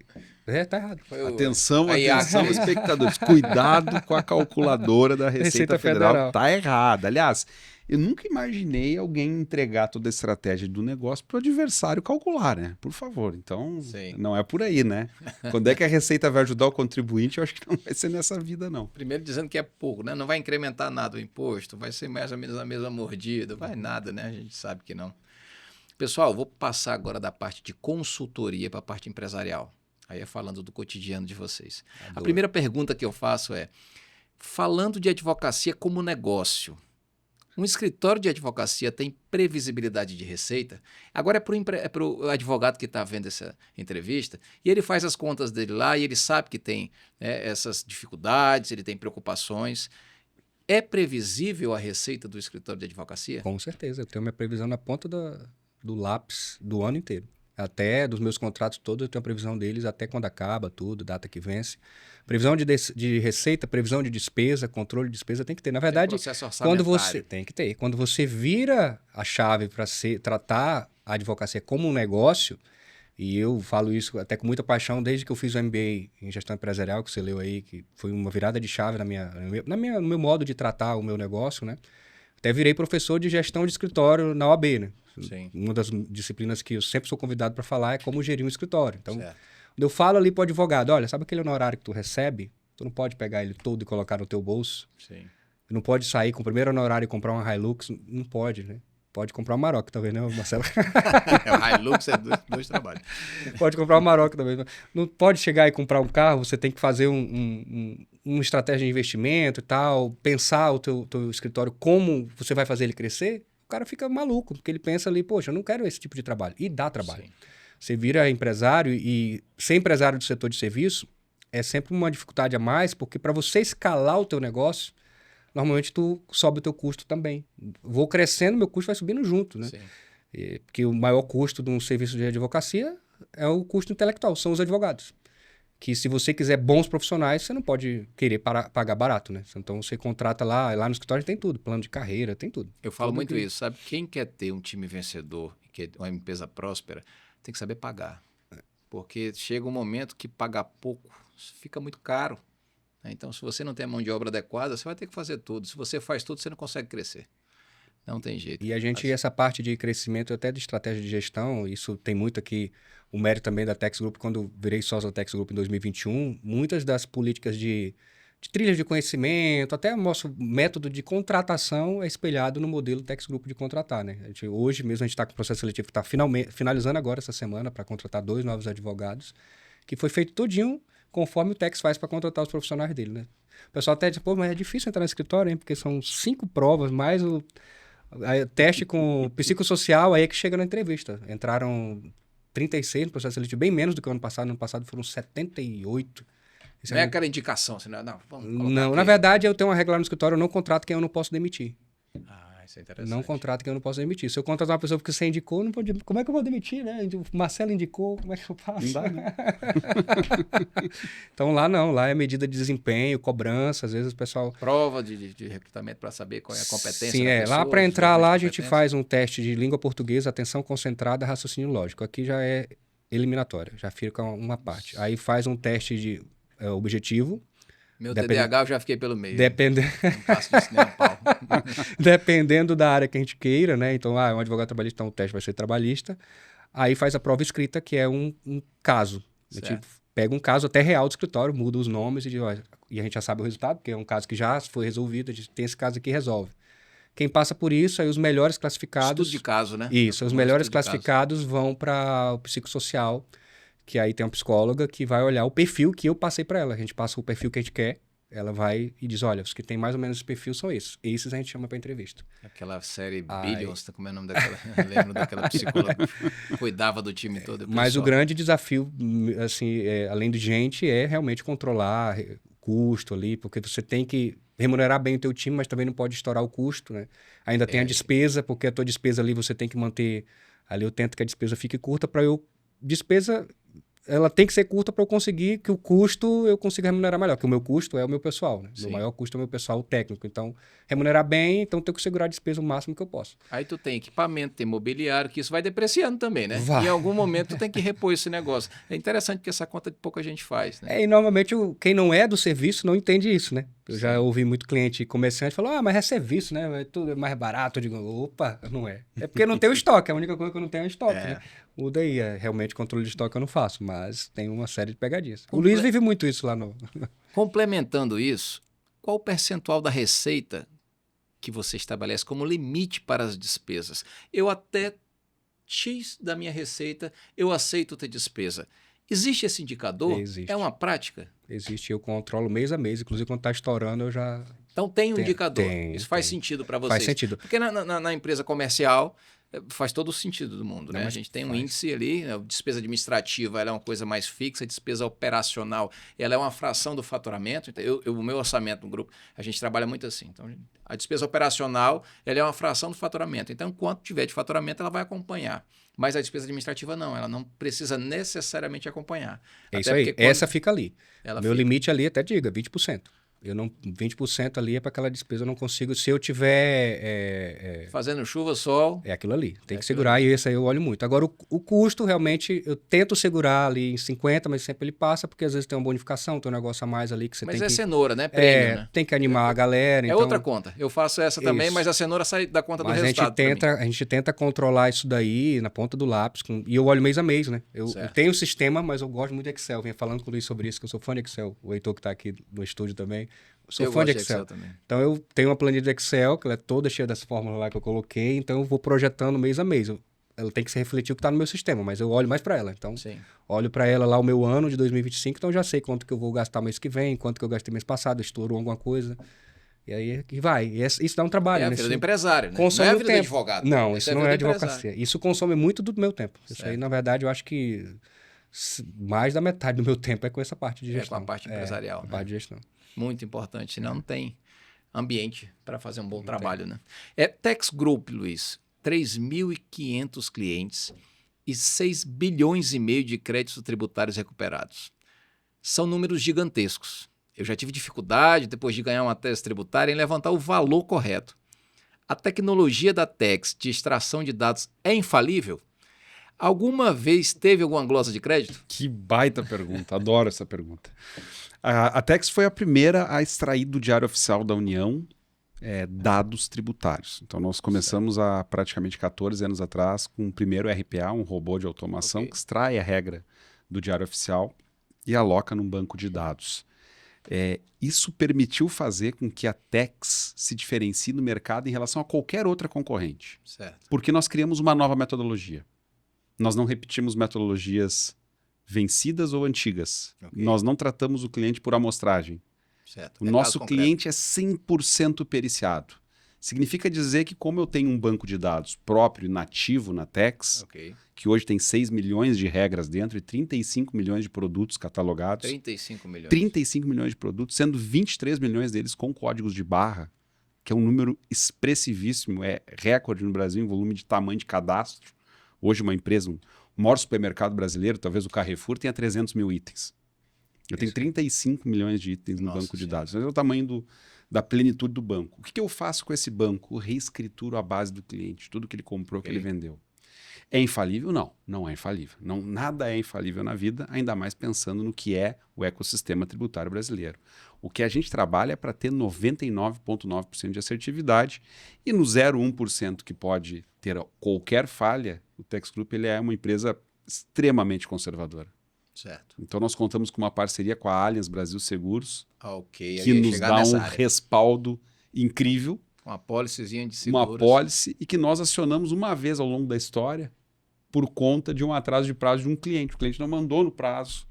tá errado. Atenção, espectadores. Cuidado com a calculadora da Receita Federal. Tá errada. Aliás, eu nunca imaginei alguém entregar toda a estratégia do negócio para o adversário calcular, né? Por favor. Então, não é por aí, né? Quando é que a Receita vai ajudar o contribuinte, eu acho que não vai ser nessa vida, não. Primeiro dizendo que é pouco, né? Não vai incrementar nada o imposto, vai ser mais ou menos a mesma mordida, vai nada, né? A gente sabe que não. Pessoal, vou passar agora da parte de consultoria para a parte empresarial. Aí é falando do cotidiano de vocês. A primeira pergunta que eu faço é, falando de advocacia como negócio, um escritório de advocacia tem previsibilidade de receita? Agora é para o advogado que está vendo essa entrevista e ele faz as contas dele lá e ele sabe que tem essas dificuldades, ele tem preocupações. É previsível a receita do escritório de advocacia? Com certeza. Eu tenho minha previsão na ponta do lápis do ano inteiro. Até dos meus contratos todos, eu tenho a previsão deles até quando acaba tudo, data que vence. Previsão de receita, previsão de despesa, controle de despesa, tem que ter. Na verdade, tem que ter. Quando você vira a chave para tratar a advocacia como um negócio, e eu falo isso até com muita paixão desde que eu fiz o MBA em gestão empresarial, que você leu aí, que foi uma virada de chave no meu modo de tratar o meu negócio, né? Até virei professor de gestão de escritório na OAB, né? Sim. Uma das disciplinas que eu sempre sou convidado para falar é como gerir um escritório. Então, quando eu falo ali para o advogado, olha, sabe aquele honorário que tu recebe? Tu não pode pegar ele todo e colocar no teu bolso. Sim. Tu não pode sair com o primeiro honorário e comprar uma Hilux. Não pode, né? Pode comprar uma Maroc, talvez, né, Marcelo? O Hilux é dois trabalhos. Pode comprar uma Maroc também. Não pode chegar e comprar um carro, você tem que fazer uma estratégia de investimento e tal, pensar o teu escritório, como você vai fazer ele crescer. O cara fica maluco, porque ele pensa ali, poxa, eu não quero esse tipo de trabalho. E dá trabalho. Sim. Você vira empresário e ser empresário do setor de serviço é sempre uma dificuldade a mais, porque para você escalar o teu negócio, normalmente tu sobe o teu custo também. Vou crescendo, meu custo vai subindo junto, né? Porque o maior custo de um serviço de advocacia é o custo intelectual, são os advogados. Que se você quiser bons profissionais, você não pode querer pagar barato, né? Então você contrata lá no escritório tem tudo, plano de carreira, tem tudo. Eu falo muito isso, sabe? Quem quer ter um time vencedor, quer uma empresa próspera, tem que saber pagar. Porque chega um momento que pagar pouco fica muito caro. Então, se você não tem a mão de obra adequada, você vai ter que fazer tudo. Se você faz tudo, você não consegue crescer. Não tem jeito. E a gente, essa parte de crescimento, até de estratégia de gestão, isso tem muito aqui, o mérito também da Tex Group, quando virei sócio da Tex Group em 2021, muitas das políticas de de trilhas de conhecimento, até o nosso método de contratação é espelhado no modelo Tex Group de contratar, né? Hoje mesmo a gente está com o processo seletivo que está finalizando agora essa semana para contratar 2 novos advogados, que foi feito todinho conforme o Tex faz para contratar os profissionais dele, né? O pessoal até diz, pô, mas é difícil entrar no escritório, hein? Porque são 5 provas, mais o teste com psicossocial, aí é que chega na entrevista. Entraram 36 no processo seletivo, bem menos do que o ano passado. No ano passado foram 78. Isso não é aquela indicação, assim, não, não, na verdade, eu tenho uma regra lá no escritório, eu não contrato quem eu não posso demitir. Isso é interessante. Não contrato quem eu não posso demitir. Se eu contratar uma pessoa porque você indicou, não pode, como é que eu vou demitir, né? O Marcelo indicou, como é que eu faço? Não dá, né? Então lá não, lá é medida de desempenho, cobrança, às vezes o pessoal... Prova de recrutamento para saber qual é a competência Sim, da pessoa. Lá para entrar lá a gente faz um teste de língua portuguesa, atenção concentrada, raciocínio lógico. Aqui já é eliminatória, já fica uma parte. Aí faz um teste de objetivo. Meu TDAH eu já fiquei pelo meio. Não faço isso nem a pau. Dependendo da área que a gente queira, né? Então, um advogado trabalhista, então o teste vai ser trabalhista. Aí faz a prova escrita, que é um caso. A gente pega um caso até real do escritório, muda os nomes e a gente já sabe o resultado, porque é um caso que já foi resolvido, a gente tem esse caso aqui e resolve. Quem passa por isso, aí os melhores classificados... Estudo de caso, né? Isso, os melhores classificados vão para o psicossocial, que aí tem uma psicóloga que vai olhar o perfil que eu passei para ela. A gente passa o perfil que a gente quer, ela vai e diz, olha, os que tem mais ou menos esse perfil são esses. Esses a gente chama para entrevista. Aquela série Billions, como é o nome daquela? Eu lembro daquela psicóloga que cuidava do time todo. Mas o grande desafio, assim, além de gente, é realmente controlar o custo ali, porque você tem que remunerar bem o teu time, mas também não pode estourar o custo, né? Ainda tem a despesa, porque a tua despesa ali você tem que manter... Ali eu tento que a despesa fique curta para despesa, ela tem que ser curta para eu conseguir que o custo eu consiga remunerar melhor, porque o meu custo é o meu pessoal, né? O maior custo é o meu pessoal técnico. Então, remunerar bem, então tenho que segurar a despesa o máximo que eu posso. Aí tu tem equipamento, tem mobiliário, que isso vai depreciando também, né? Vai. Em algum momento tu tem que repor esse negócio. É interessante porque essa conta de pouca gente faz, né? E normalmente quem não é do serviço não entende isso, né? Eu já ouvi muito cliente comerciante falar, mas é serviço, né? Tudo é mais barato. Eu digo, opa, não é. É porque não tem o estoque, a única coisa que eu não tenho é o estoque, né? Muda aí, realmente controle de estoque eu não faço, mas tem uma série de pegadinhas. O Luiz vive muito isso lá no... Complementando isso, qual o percentual da receita que você estabelece como limite para as despesas? Eu até X da minha receita, eu aceito ter despesa. Existe esse indicador? Existe. É uma prática? Existe, eu controlo mês a mês, inclusive quando está estourando eu já... Então tem um indicador. Isso faz sentido para vocês? Faz sentido. Porque na empresa comercial faz todo o sentido do mundo, né? A gente tem um índice ali, a despesa administrativa ela é uma coisa mais fixa, a despesa operacional ela é uma fração do faturamento. Então, o meu orçamento no grupo, a gente trabalha muito assim. Então, a despesa operacional ela é uma fração do faturamento. Então, quanto tiver de faturamento, ela vai acompanhar. Mas a despesa administrativa não, ela não precisa necessariamente acompanhar. É isso aí, essa fica ali. Meu limite ali até diga, 20%. 20% ali é para aquela despesa, eu não consigo. Se eu tiver... fazendo chuva, sol... É aquilo ali, tem que segurar, e esse aí eu olho muito. Agora, o custo, realmente, eu tento segurar ali em 50%, mas sempre ele passa, porque às vezes tem uma bonificação, tem um negócio a mais ali que você tem que... Mas é cenoura, né? Prêmio, né? Tem que animar a galera. Então... outra conta. Eu faço essa também, mas a cenoura sai da conta do resultado. A gente tenta controlar isso daí na ponta do lápis, e eu olho mês a mês, né? Eu tenho o sistema, mas eu gosto muito de Excel. Venho falando com o Luiz sobre isso, que eu sou fã de Excel. O Heitor que está aqui no estúdio também. Sou fã de Excel também. Então, eu tenho uma planilha de Excel, que ela é toda cheia das fórmulas lá que eu coloquei, então eu vou projetando mês a mês. Ela tem que se refletir o que está no meu sistema, mas eu olho mais para ela. Então, olho para ela lá o meu ano de 2025, então eu já sei quanto que eu vou gastar mês que vem, quanto que eu gastei mês passado, estourou alguma coisa. E aí vai. Isso dá um trabalho. É a vida do empresário, né? Consome não é a vida tempo. do advogado. Não, isso não é advocacia. Isso consome muito do meu tempo. Isso aí, na verdade, eu acho que mais da metade do meu tempo é com essa parte de gestão. Com a parte empresarial. A parte de gestão. Muito importante, senão não tem ambiente para fazer um bom trabalho, né? Tex Group, Luiz, 3.500 clientes e 6 bilhões e meio de créditos tributários recuperados. São números gigantescos. Eu já tive dificuldade, depois de ganhar uma tese tributária, em levantar o valor correto. A tecnologia da Tex de extração de dados é infalível? Alguma vez teve alguma glosa de crédito? Que baita pergunta, adoro essa pergunta. A Tex foi a primeira a extrair do Diário Oficial da União dados tributários. Então, nós começamos há praticamente 14 anos atrás com o primeiro RPA, um robô de automação, que extrai a regra do Diário Oficial e aloca num banco de dados. Isso permitiu fazer com que a Tex se diferencie no mercado em relação a qualquer outra concorrente. Certo. Porque nós criamos uma nova metodologia. Nós não repetimos metodologias vencidas ou antigas. Ok. Nós não tratamos o cliente por amostragem. Certo. O É nosso caso concreto. cliente é 100% periciado. Significa dizer que, como eu tenho um banco de dados próprio e nativo na Tex, Ok. que hoje tem 6 milhões de regras dentro e 35 milhões de produtos catalogados, 35 milhões. 35 milhões de produtos, sendo 23 milhões deles com códigos de barra, que é um número expressivíssimo, é recorde no Brasil em volume de tamanho de cadastro. Hoje uma empresa, o maior supermercado brasileiro, talvez o Carrefour, tenha 300 mil itens. Eu tenho 35 milhões de itens no Nossa banco de Senhora. dados. Esse é o tamanho da plenitude do banco. O que eu faço com esse banco? Eu reescrituro a base do cliente, tudo que ele comprou, que ele vendeu. É infalível? Não, não é infalível. Não, nada é infalível na vida, ainda mais pensando no que é o ecossistema tributário brasileiro. O que a gente trabalha é para ter 99,9% de assertividade e no 0,1% que pode ter qualquer falha, o Tex Group ele é uma empresa extremamente conservadora. Certo. Então nós contamos com uma parceria com a Allianz Brasil Seguros, Ok. que Eu ia nos chegar dá nessa um área. respaldo incrível, Uma pólicezinha de seguros. uma apólice, e que nós acionamos uma vez ao longo da história por conta de um atraso de prazo de um cliente. O cliente não mandou no prazo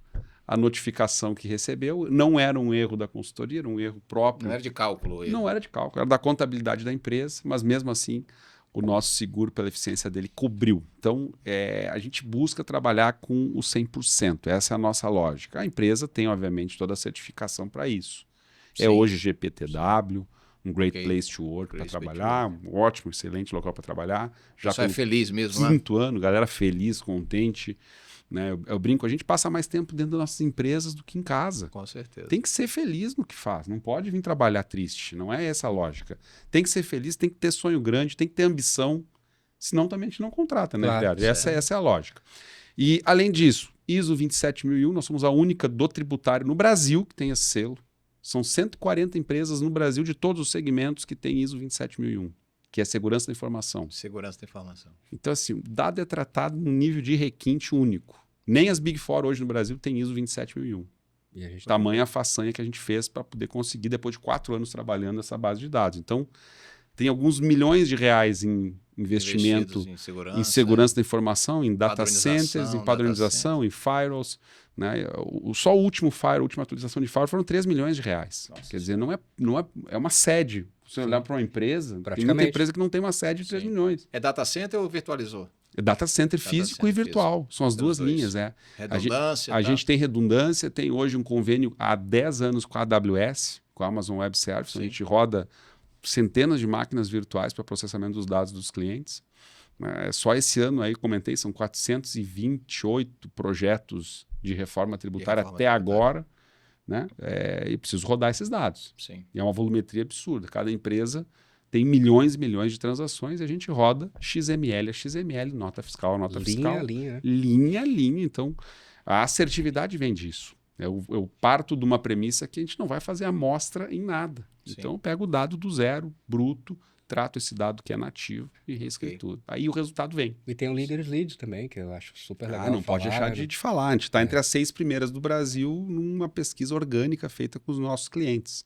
a notificação que recebeu, não era um erro da consultoria, era um erro próprio. Não era de cálculo. Ele. Não era de cálculo, era da contabilidade da empresa, mas mesmo assim o nosso seguro, pela eficiência dele, cobriu. Então, a gente busca trabalhar com o 100%. Essa é a nossa lógica. A empresa tem, obviamente, toda a certificação para isso. Sim. É hoje GPTW, um great Ok. place to work para Place to trabalhar, um ótimo, excelente local para trabalhar. Já Só é pelo feliz mesmo, né? quinto ano, galera feliz, contente. Né? Eu brinco, a gente passa mais tempo dentro das nossas empresas do que em casa. Com certeza. Tem que ser feliz no que faz, não pode vir trabalhar triste, não é essa a lógica. Tem que ser feliz, tem que ter sonho grande, tem que ter ambição, senão também a gente não contrata, né, Claro, Ricardo? Essa é a lógica. E, além disso, ISO 27001, nós somos a única do tributário no Brasil que tem esse selo. São 140 empresas no Brasil de todos os segmentos que tem ISO 27001, que é segurança da informação. Segurança da informação. Então, assim, o dado é tratado num nível de requinte único. Nem as Big Four hoje no Brasil têm ISO 27001. E a gente Tamanha a façanha que a gente fez para poder conseguir, depois de 4 anos trabalhando essa base de dados. Então, tem alguns milhões de reais em investimento Investidos em segurança da informação, em data Padronização, centers, em padronização, em firewalls. Né? Só o último firewall, a última atualização de firewall foram 3 milhões de reais. Nossa. Quer dizer, é uma sede. Se você olhar para uma empresa, tem muita Praticamente. empresa que não tem uma sede de 3 Sim. milhões. É data center ou virtualizou? É data center Data físico center e virtual. São as Os duas dois. linhas. Redundância. A tá? gente tem redundância, tem hoje um convênio há 10 anos com a AWS, com a Amazon Web Services. Sim. A gente roda centenas de máquinas virtuais para processamento dos dados dos clientes. Só esse ano aí, comentei, são 428 projetos de reforma tributária até agora. Né? E preciso rodar esses dados. Sim. E é uma volumetria absurda. Cada empresa tem milhões e milhões de transações e a gente roda XML a XML, nota fiscal a nota fiscal. linha a linha, né? Linha a linha. Então, a assertividade vem disso. Eu parto de uma premissa que a gente não vai fazer amostra em nada. Sim. Então, eu pego o dado do zero, bruto, trato esse dado que é nativo e reescrituro. Aí o resultado vem. E tem o Leaders Leads também, que eu acho super legal. Não pode deixar de falar. A gente está entre as 6 primeiras do Brasil numa pesquisa orgânica feita com os nossos clientes.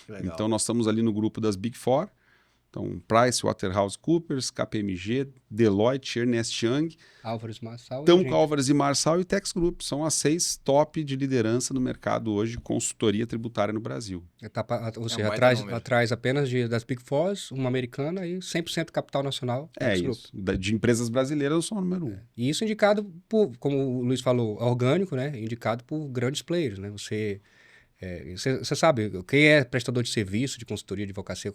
Legal. Então, nós estamos ali no grupo das Big Four. Então, PricewaterhouseCoopers, KPMG, Deloitte, Ernst Young, Álvares Marçal. Tamco, Álvares e Marçal e Tex Group. São as 6 top de liderança no mercado hoje, consultoria tributária no Brasil. Ou seja, baita número. atrás apenas das Big Fours, uma americana e 100% capital nacional. Tex Group. Isso. De empresas brasileiras, eu sou o número 1. E isso indicado por, como o Luiz falou, orgânico, né? Indicado por grandes players, né? Você sabe, quem é prestador de serviço, de consultoria, de advocacia,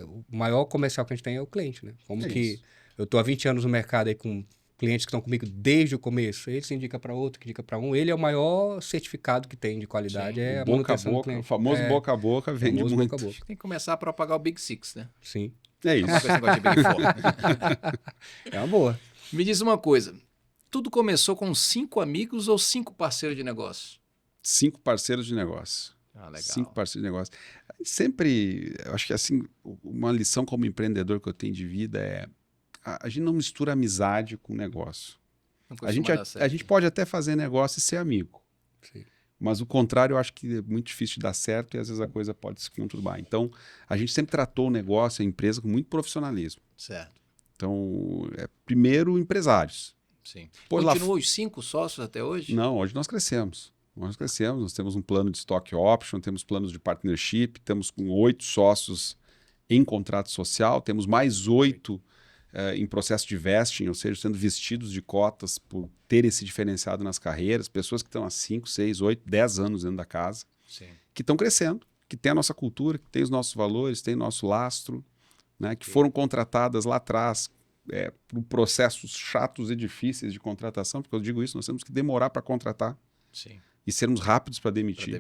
o maior comercial que a gente tem é o cliente, né? Como que eu estou há 20 anos no mercado aí com clientes que estão comigo desde o começo, ele se indica para outro, que indica para um, ele é o maior certificado que tem de qualidade, Sim. é a Boca a manutenção do boca, cliente. o famoso boca a boca vende famoso muito. boca a boca. Tem que começar a propagar o Big Six, né? Sim, É isso. Não com esse negócio de Big Four. é uma boa. Me diz uma coisa. Tudo começou com 5 amigos ou 5 parceiros de negócio? 5 parceiros de negócio. Ah, legal. 5 parceiros de negócio. Sempre, eu acho que assim, uma lição como empreendedor que eu tenho de vida é a gente não mistura amizade com negócio. Não A gente, costuma dar certo. a gente pode até fazer negócio e ser amigo. Sim. Mas o contrário eu acho que é muito difícil de dar certo e às vezes a coisa pode se conturbar. Então, a gente sempre tratou o negócio, a empresa, com muito profissionalismo. Certo. Então, primeiro, empresários. Sim. Pô, Continuam os 5 sócios até hoje? Não, hoje nós crescemos. Nós temos um plano de stock option, temos planos de partnership, temos com 8 sócios em contrato social, temos mais 8 em processo de vesting, ou seja, sendo vestidos de cotas por ter esse diferenciado nas carreiras, pessoas que estão há 5, 6, 8, 10 anos dentro da casa, Sim. que estão crescendo, que têm a nossa cultura, que têm os nossos valores, têm nosso lastro, né, que foram contratadas lá atrás por processos chatos e difíceis de contratação, porque eu digo isso, nós temos que demorar para contratar. Sim. E sermos rápidos para demitir.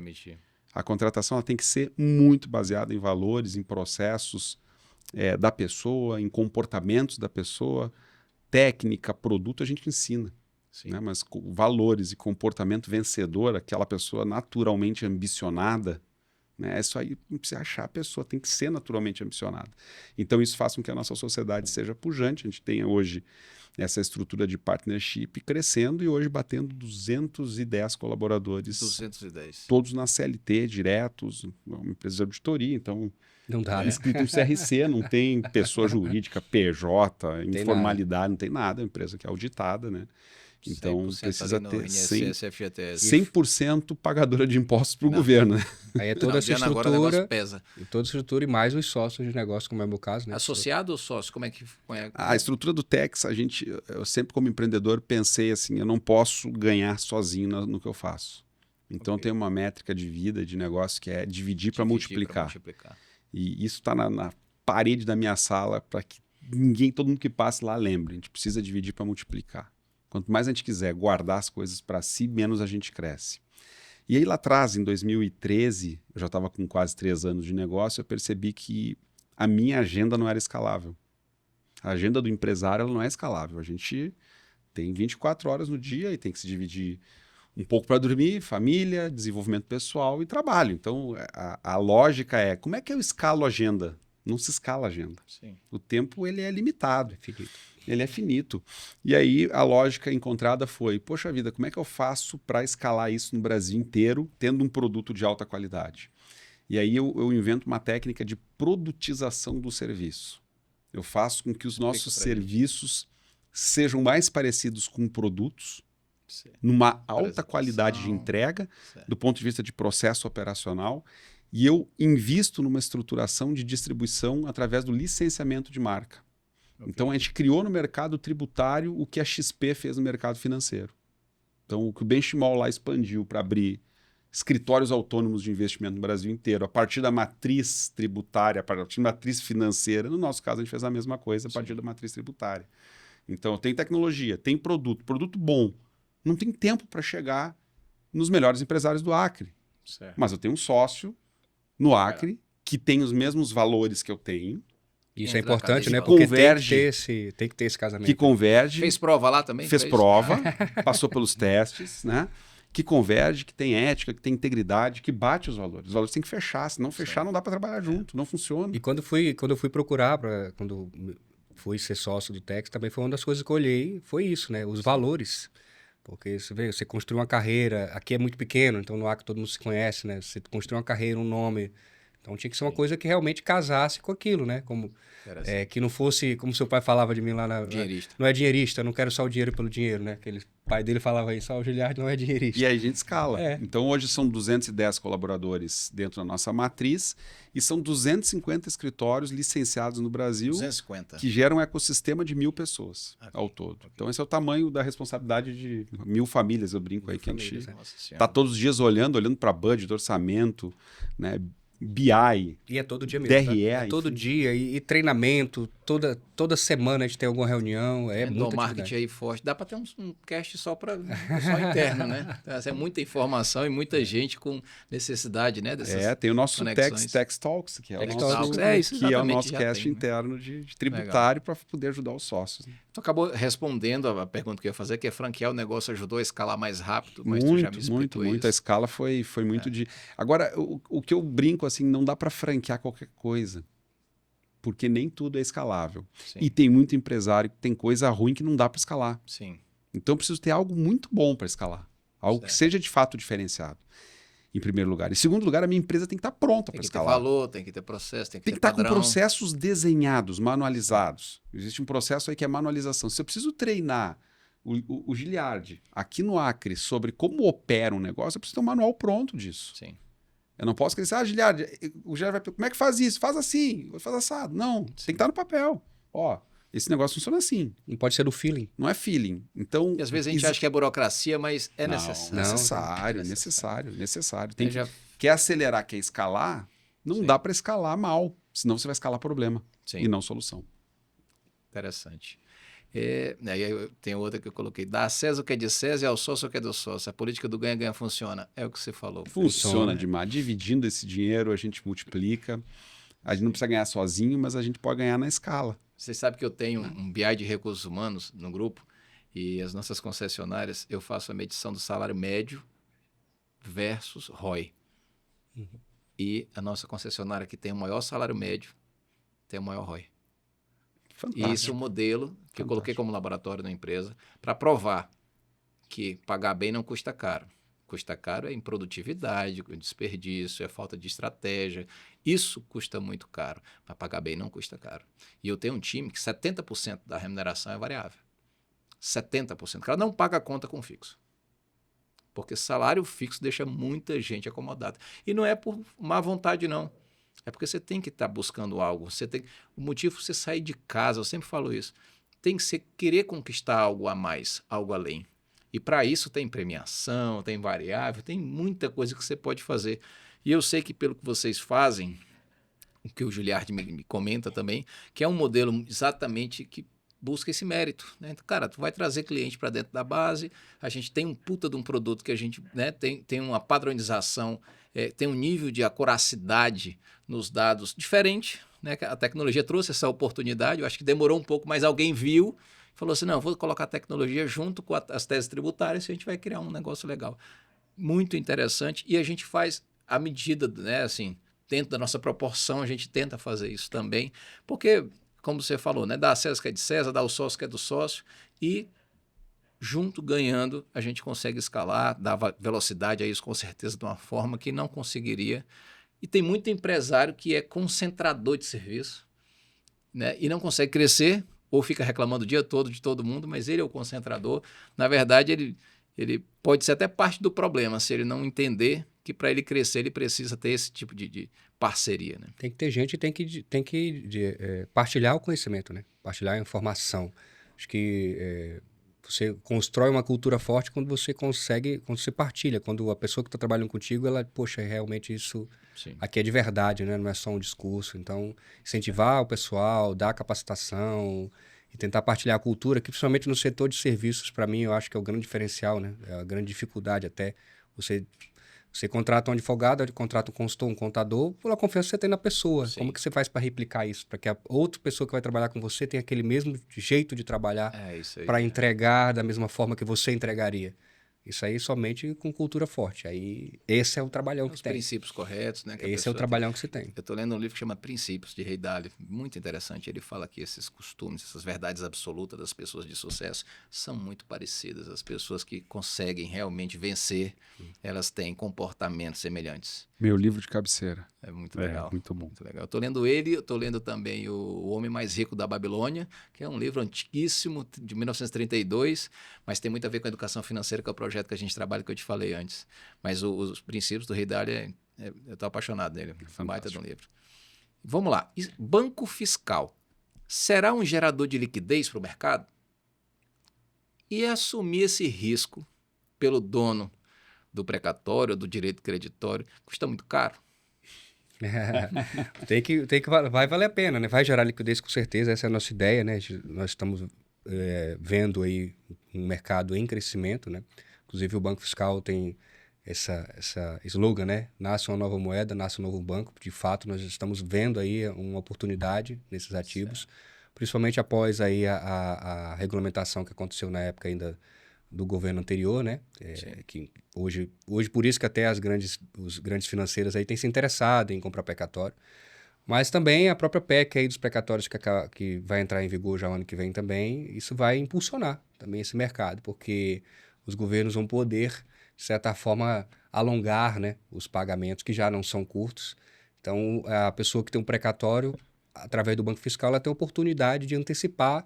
A contratação ela tem que ser muito baseada em valores, em processos da pessoa, em comportamentos da pessoa, técnica, produto, a gente ensina. Né? Mas valores e comportamento vencedor, aquela pessoa naturalmente ambicionada, né? Isso aí não precisa achar a pessoa, tem que ser naturalmente ambicionada. Então isso faz com que a nossa sociedade seja pujante. A gente tenha hoje essa estrutura de partnership crescendo e hoje batendo 210 colaboradores. 210. Todos na CLT, diretos, uma empresa de auditoria, então não dá, né? Escrito em CRC, não tem pessoa jurídica, PJ, informalidade, não tem nada, é uma empresa que é auditada, né? Então precisa ter 100% pagadora de impostos para o governo. Né? Aí é toda essa estrutura, e toda a estrutura e mais os sócios de negócio, como é o meu caso. Né? Associado ou sócio? Como é que... A estrutura do Tex, eu sempre como empreendedor pensei assim, eu não posso ganhar sozinho no que eu faço. Então eu tenho uma métrica de vida, de negócio, que é dividir para multiplicar. E isso está na parede da minha sala para que todo mundo que passe lá lembre. A gente precisa dividir para multiplicar. Quanto mais a gente quiser guardar as coisas para si, menos a gente cresce. E aí lá atrás, em 2013, eu já estava com quase 3 anos de negócio, eu percebi que a minha agenda não era escalável. A agenda do empresário ela não é escalável. A gente tem 24 horas no dia e tem que se dividir um pouco para dormir, família, desenvolvimento pessoal e trabalho. Então, a lógica é, como é que eu escalo a agenda? Não se escala a agenda. Sim. O tempo ele é limitado. Ele é finito. E aí a lógica encontrada foi, poxa vida, como é que eu faço para escalar isso no Brasil inteiro, tendo um produto de alta qualidade? E aí eu invento uma técnica de produtização do serviço. Eu faço com que os nossos serviços sejam mais parecidos com produtos, numa alta qualidade de entrega, do ponto de vista de processo operacional, e eu invisto numa estruturação de distribuição através do licenciamento de marca. Então, a gente criou no mercado tributário o que a XP fez no mercado financeiro. Então, o que o Benchimol lá expandiu para abrir escritórios autônomos de investimento no Brasil inteiro, a partir da matriz tributária, a partir da matriz financeira. No nosso caso, a gente fez a mesma coisa a partir da matriz tributária. Então, tem tecnologia, tem produto bom. Não tem tempo para chegar nos melhores empresários do Acre. Certo. Mas eu tenho um sócio no Acre que tem os mesmos valores que eu tenho. Isso é importante, né? Porque tem que ter esse casamento. Que converge. Fez prova lá também? Fez prova, passou pelos testes, né? Que converge, que tem ética, que tem integridade, que bate os valores. Os valores têm que fechar, se não fechar não dá para trabalhar junto, não funciona. E quando eu fui procurar, quando fui ser sócio do Tex, também foi uma das coisas que eu olhei, foi isso, né? Os valores. Porque você vê, você construiu uma carreira, aqui é muito pequeno, então no Acre todo mundo se conhece, né? Você construiu uma carreira, um nome. Então tinha que ser uma coisa que realmente casasse com aquilo, né? Que não fosse, como seu pai falava de mim lá na... Dinheirista. Não é dinheirista, não quero só o dinheiro pelo dinheiro, né? O pai dele falava isso, o Giliardi não é dinheirista. E aí a gente escala. Então hoje são 210 colaboradores dentro da nossa matriz e são 250 escritórios licenciados no Brasil 250. Que geram um ecossistema de 1.000 pessoas ao todo. Então esse é o tamanho da responsabilidade de 1.000 famílias, eu brinco aí que a gente está todos os dias olhando para budget, orçamento, né? BI, e é todo dia mesmo, DRE, tá? É todo dia, e treinamento, toda semana a gente tem alguma reunião, muita marketing aí forte, dá para ter um cast só interno, né? É muita informação e muita gente com necessidade, né? Tem o nosso Tex Talks, que é o nosso cast interno de tributário para poder ajudar os sócios. Né? Tu acabou respondendo a pergunta que eu ia fazer, que é franquear o negócio ajudou a escalar mais rápido, mas muito, tu já me explicou muito. A escala foi muito de... Agora, o que eu brinco, assim, não dá para franquear qualquer coisa, porque nem tudo é escalável. Sim. E tem muito empresário que tem coisa ruim que não dá para escalar. Sim. Então, eu preciso ter algo muito bom para escalar. Algo que seja de fato diferenciado, em primeiro lugar. Em segundo lugar, a minha empresa tem que estar pronta para escalar. Tem que ter valor, tem que ter processo, tem que ter estar padrão. com processos desenhados, manualizados. Existe um processo aí que é manualização. Se eu preciso treinar o Giliardi aqui no Acre sobre como opera um negócio, eu preciso ter um manual pronto disso. Sim. Eu não posso dizer, Giliardi, o Giliardi vai, como é que faz isso? Faz assim, faz assado. Não, tem que estar no papel. Ó, esse negócio funciona assim. Não pode ser do feeling. Não é feeling. Então, e às vezes a gente acha que é burocracia, mas é necessário. Necessário. Quer acelerar, quer escalar, não dá para escalar mal, senão você vai escalar problema e não solução. Interessante. Aí tem outra que eu coloquei. Dá a César o que é de César e ao sócio o que é do sócio. A política do ganha-ganha funciona. É o que você falou. Funciona demais. Dividindo esse dinheiro, a gente multiplica. A gente não precisa ganhar sozinho, mas a gente pode ganhar na escala. Você sabe que eu tenho um BI de recursos humanos no grupo e as nossas concessionárias, eu faço a medição do salário médio versus ROI. E a nossa concessionária que tem o maior salário médio tem o maior ROI. Fantástico. E isso é um modelo que eu coloquei como laboratório na empresa para provar que pagar bem não custa caro. Custa caro é improdutividade, desperdício, é falta de estratégia. Isso custa muito caro, mas pagar bem não custa caro. E eu tenho um time que 70% da remuneração é variável. 70%. O cara não paga a conta com fixo. Porque salário fixo deixa muita gente acomodada. E não é por má vontade, não. É porque você tem que estar buscando algo. O motivo de você sair de casa, eu sempre falo isso, tem que ser querer conquistar algo a mais, algo além. E para isso tem premiação, tem variável, tem muita coisa que você pode fazer. E eu sei que pelo que vocês fazem, o que o Giliardi me comenta também, que é um modelo exatamente que busca esse mérito, né? Então, cara, tu vai trazer cliente para dentro da base, a gente tem um puta de um produto que a gente, né, tem uma padronização, tem um nível de acuracidade nos dados diferente, né? A tecnologia trouxe essa oportunidade, eu acho que demorou um pouco, mas alguém viu, falou assim, não, vou colocar a tecnologia junto com as teses tributárias e a gente vai criar um negócio legal. Muito interessante e a gente faz à medida, né, assim, dentro da nossa proporção, a gente tenta fazer isso também, porque como você falou, né? Dá a César que é de César, dá o sócio que é do sócio e junto ganhando a gente consegue escalar, dar velocidade a isso com certeza de uma forma que não conseguiria. E tem muito empresário que é concentrador de serviço, né? E não consegue crescer ou fica reclamando o dia todo de todo mundo, mas ele é o concentrador. Na verdade, ele pode ser até parte do problema se ele não entender que para ele crescer ele precisa ter esse tipo de parceria, né? Tem que ter gente e tem que partilhar o conhecimento, né? Partilhar a informação. Acho que você constrói uma cultura forte quando você consegue, quando você partilha, quando a pessoa que está trabalhando contigo, ela, poxa, realmente isso aqui é de verdade, né? Não é só um discurso. Então, incentivar o pessoal, dar capacitação e tentar partilhar a cultura, que principalmente no setor de serviços, para mim, eu acho que é o grande diferencial, né? É a grande dificuldade até. Você contrata um advogado, contrata um consultor, um contador, pela confiança que você tem na pessoa. Sim. Como que você faz para replicar isso? Para que a outra pessoa que vai trabalhar com você tenha aquele mesmo jeito de trabalhar para entregar da mesma forma que você entregaria. Isso aí somente com cultura forte. Aí esse é o trabalhão que tem. Os princípios corretos, né? Esse é o trabalhão que você tem. Eu estou lendo um livro que chama Princípios, de Ray Dalio. Muito interessante. Ele fala que esses costumes, essas verdades absolutas das pessoas de sucesso são muito parecidas. As pessoas que conseguem realmente vencer, elas têm comportamentos semelhantes. Meu livro de cabeceira. É muito legal. Muito bom. Muito legal. Eu estou lendo ele, eu estou lendo também O Homem Mais Rico da Babilônia, que é um livro antiguíssimo, de 1932, mas tem muito a ver com a educação financeira, que é o projeto que a gente trabalha, que eu te falei antes. Mas os princípios do Ray Dalio, eu estou apaixonado nele. É um baita de um livro. Vamos lá. Banco fiscal será um gerador de liquidez para o mercado? E assumir esse risco pelo dono do precatório, do direito creditório, custa muito caro? Vai valer a pena, né? Vai gerar liquidez com certeza, essa é a nossa ideia, né? Nós estamos vendo aí um mercado em crescimento, né? Inclusive o Banco Fiscal tem essa slogan, né? Nasce uma nova moeda, nasce um novo banco. De fato, nós estamos vendo aí uma oportunidade nesses ativos, principalmente após aí a regulamentação que aconteceu na época ainda do governo anterior, né? Que hoje por isso que até os grandes financeiras aí têm se interessado em comprar precatório. Mas também a própria PEC aí dos precatórios que vai entrar em vigor já o ano que vem também, isso vai impulsionar também esse mercado, porque os governos vão poder de certa forma, alongar, né, os pagamentos que já não são curtos. Então, a pessoa que tem um precatório, através do Banco Fiscal, ela tem a oportunidade de antecipar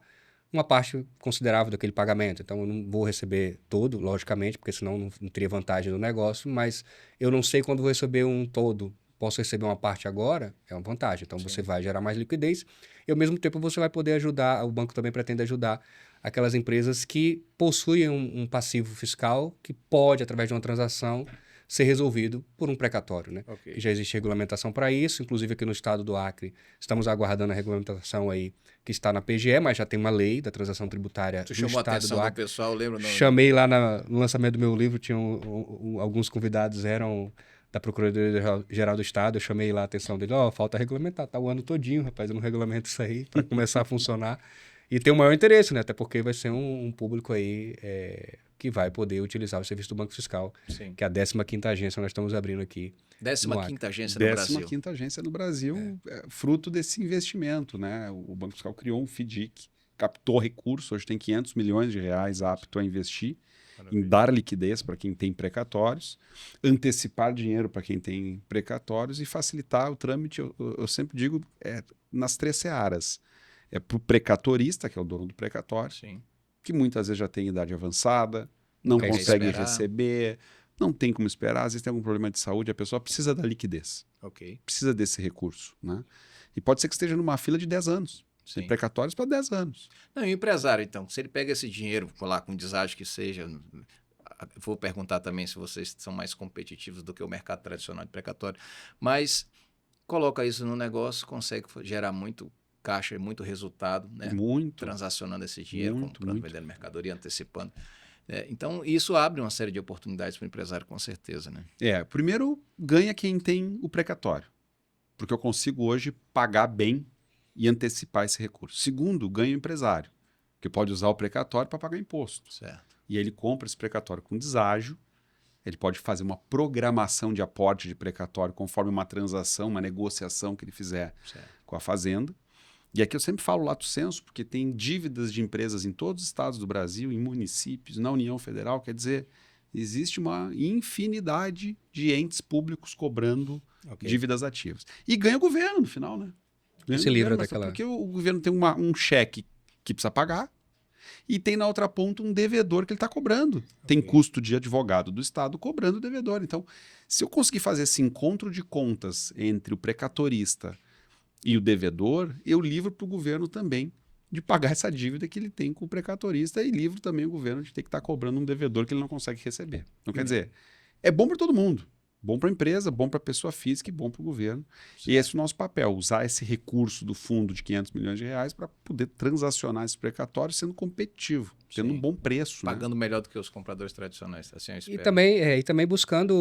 uma parte considerável daquele pagamento. Então, eu não vou receber todo, logicamente, porque senão não teria vantagem no negócio, mas eu não sei quando vou receber um todo. Posso receber uma parte agora? É uma vantagem. Então, você vai gerar mais liquidez e, ao mesmo tempo, você vai poder ajudar, o banco também pretende ajudar aquelas empresas que possuem um passivo fiscal que pode, através de uma transação, ser resolvido por um precatório, né? Ok. E já existe regulamentação para isso, inclusive aqui no estado do Acre, estamos aguardando a regulamentação aí que está na PGE, mas já tem uma lei da transação tributária Tu do chamou a estado atenção do do Acre. pessoal, lembra? Chamei lá no lançamento do meu livro, tinham alguns convidados eram da Procuradoria-Geral do Estado, eu chamei lá a atenção dele, falta regulamentar, tá o ano todinho, rapaz, eu não regulamento isso aí para começar a funcionar. E tem o maior interesse, né? Até porque vai ser um público aí que vai poder utilizar o serviço do Banco Fiscal, Sim. que é a 15ª agência que nós estamos abrindo aqui. 15ª agência no Brasil. 15ª agência no Brasil, fruto desse investimento, né? O Banco Fiscal criou um FDIC, captou recurso, hoje tem 500 milhões de reais apto a investir, em dar liquidez para quem tem precatórios, antecipar dinheiro para quem tem precatórios e facilitar o trâmite, eu sempre digo, nas 3 searas. É para o precatorista, que é o dono do precatório, Sim. que muitas vezes já tem idade avançada, não Quer consegue esperar. receber, não tem como esperar, às vezes tem algum problema de saúde, a pessoa precisa da liquidez, Ok. precisa desse recurso, né? E pode ser que esteja numa fila de 10 anos. Sim. Tem precatórios para 10 anos. Não, e o empresário, então, se ele pega esse dinheiro, lá com deságio que seja, vou perguntar também se vocês são mais competitivos do que o mercado tradicional de precatório, mas coloca isso no negócio, consegue gerar muito caixa, muito resultado, né? Muito. Transacionando esse dinheiro, Muito, comprando, muito. vendendo mercadoria, antecipando. Então, isso abre uma série de oportunidades para o empresário, com certeza, né? Primeiro, ganha quem tem o precatório, porque eu consigo hoje pagar bem e antecipar esse recurso. Segundo, ganha o empresário, que pode usar o precatório para pagar imposto. Certo. E aí ele compra esse precatório com deságio, ele pode fazer uma programação de aporte de precatório conforme uma transação, uma negociação que ele fizer com a fazenda. E aqui eu sempre falo lato sensu, porque tem dívidas de empresas em todos os estados do Brasil, em municípios, na União Federal, quer dizer, existe uma infinidade de entes públicos cobrando dívidas ativas. E ganha o governo no final, né? Se livra daquela... Porque o governo tem um cheque que precisa pagar e tem na outra ponta um devedor que ele está cobrando. Tem custo de advogado do Estado cobrando o devedor. Então, se eu conseguir fazer esse encontro de contas entre o precatorista e o devedor, eu livro para o governo também de pagar essa dívida que ele tem com o precatorista e livro também o governo de ter que estar cobrando um devedor que ele não consegue receber. Então, quer dizer, é bom para todo mundo. Bom para a empresa, bom para a pessoa física e bom para o governo. Sim. E esse é o nosso papel, usar esse recurso do fundo de 500 milhões de reais para poder transacionar esse precatório sendo competitivo, tendo um bom preço. Pagando melhor do que os compradores tradicionais. Assim, e também buscando